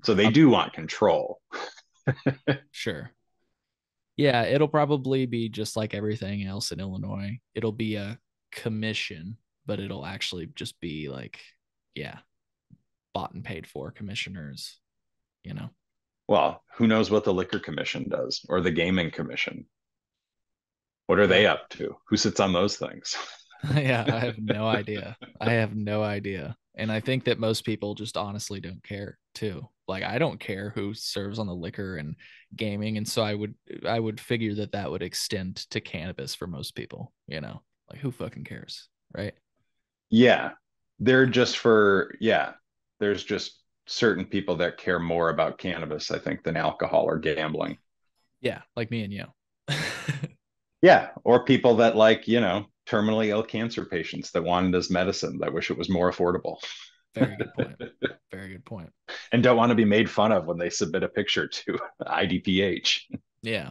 So they do want control. Sure. Yeah, it'll probably be just like everything else in Illinois. It'll be a commission, but it'll actually just be like, bought and paid for commissioners, Well, who knows what the liquor commission does, or the gaming commission? What are they up to? Who sits on those things? Yeah, I have no idea. And I think that most people just honestly don't care too. Like, I don't care who serves on the liquor and gaming. And so I would figure that would extend to cannabis for most people, like who fucking cares, right? Yeah. There's just certain people that care more about cannabis, I think, than alcohol or gambling. Yeah, like me and you. Yeah, or people that like, terminally ill cancer patients that want it as medicine, that wish it was more affordable. Very good point. Very good point. And don't want to be made fun of when they submit a picture to IDPH. Yeah.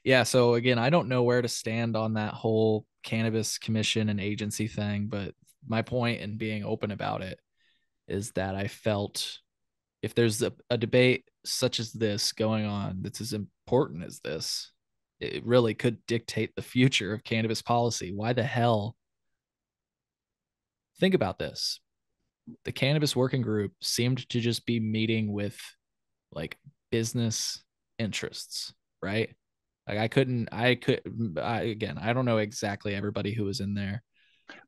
Yeah. So again, I don't know where to stand on that whole cannabis commission and agency thing, but my point in being open about it is that I felt if there's a debate such as this going on that's as important as this, it really could dictate the future of cannabis policy. Why the hell? Think about this. The cannabis working group seemed to just be meeting with like business interests, right? Like I don't know exactly everybody who was in there.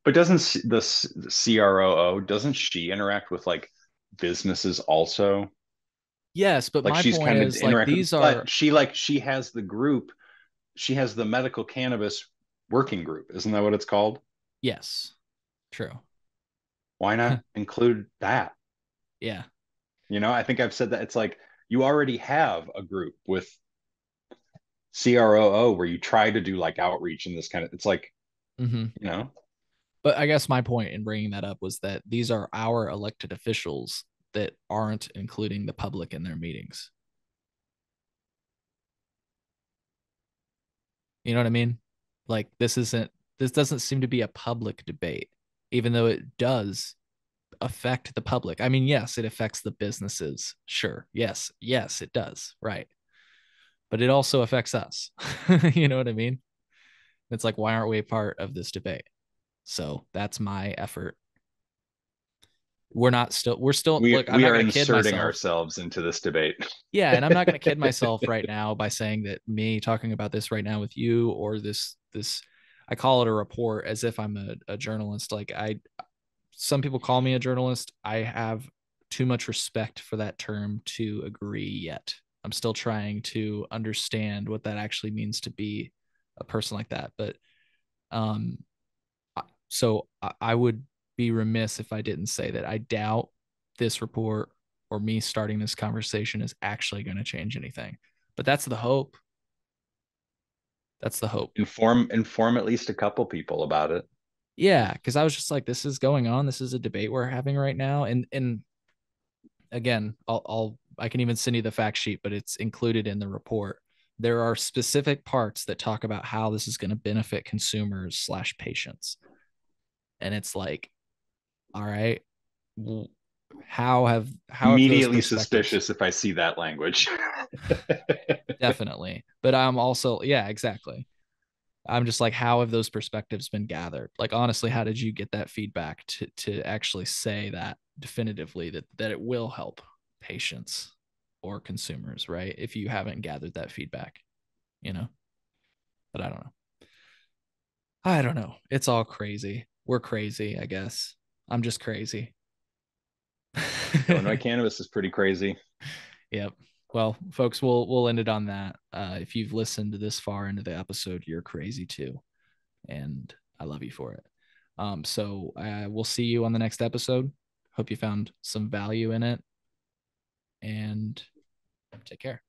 But doesn't the CROO, doesn't she interact with like businesses also? Yes, but like my she's point kind of is like these are she has the group, she has the medical cannabis working group. Isn't that what it's called? Yes. True. Why not include that? Yeah. I think I've said that. It's like you already have a group with CROO where you try to do like outreach and this kind of, it's like, Mm-hmm. you know, But I guess my point in bringing that up was that these are our elected officials that aren't including the public in their meetings. You know what I mean? Like this doesn't seem to be a public debate, even though it does affect the public. I mean, yes, it affects the businesses. Sure. Yes, it does. Right. But it also affects us. You know what I mean? It's like, why aren't we a part of this debate? So that's my effort. We're still look, I'm we not are going to kid inserting myself. ourselves into this debate. Yeah, and I'm not going to kid myself right now by saying that me talking about this right now with you or this I call it a report as if I'm a journalist. Like some people call me a journalist. I have too much respect for that term to agree yet. I'm still trying to understand what that actually means to be a person like that. But um so I would be remiss if I didn't say that I doubt this report or me starting this conversation is actually going to change anything. But that's the hope. That's the hope. Inform at least a couple people about it. Yeah, because I was just like, this is going on. This is a debate we're having right now, and again, I can even send you the fact sheet, but it's included in the report. There are specific parts that talk about how this is going to benefit consumers / patients, and it's like, all right, how have immediately suspicious if I see that language. Definitely, but I'm also, yeah, exactly. I'm just like, how have those perspectives been gathered? Like, honestly, how did you get that feedback to actually say that definitively that it will help patients or consumers, right? If you haven't gathered that feedback, you know. But I don't know. It's all crazy. We're crazy, I guess. I'm just crazy. Illinois cannabis is pretty crazy. Yep. Well, folks, we'll end it on that. If you've listened this far into the episode, you're crazy too, and I love you for it. So we'll see you on the next episode. Hope you found some value in it, and take care.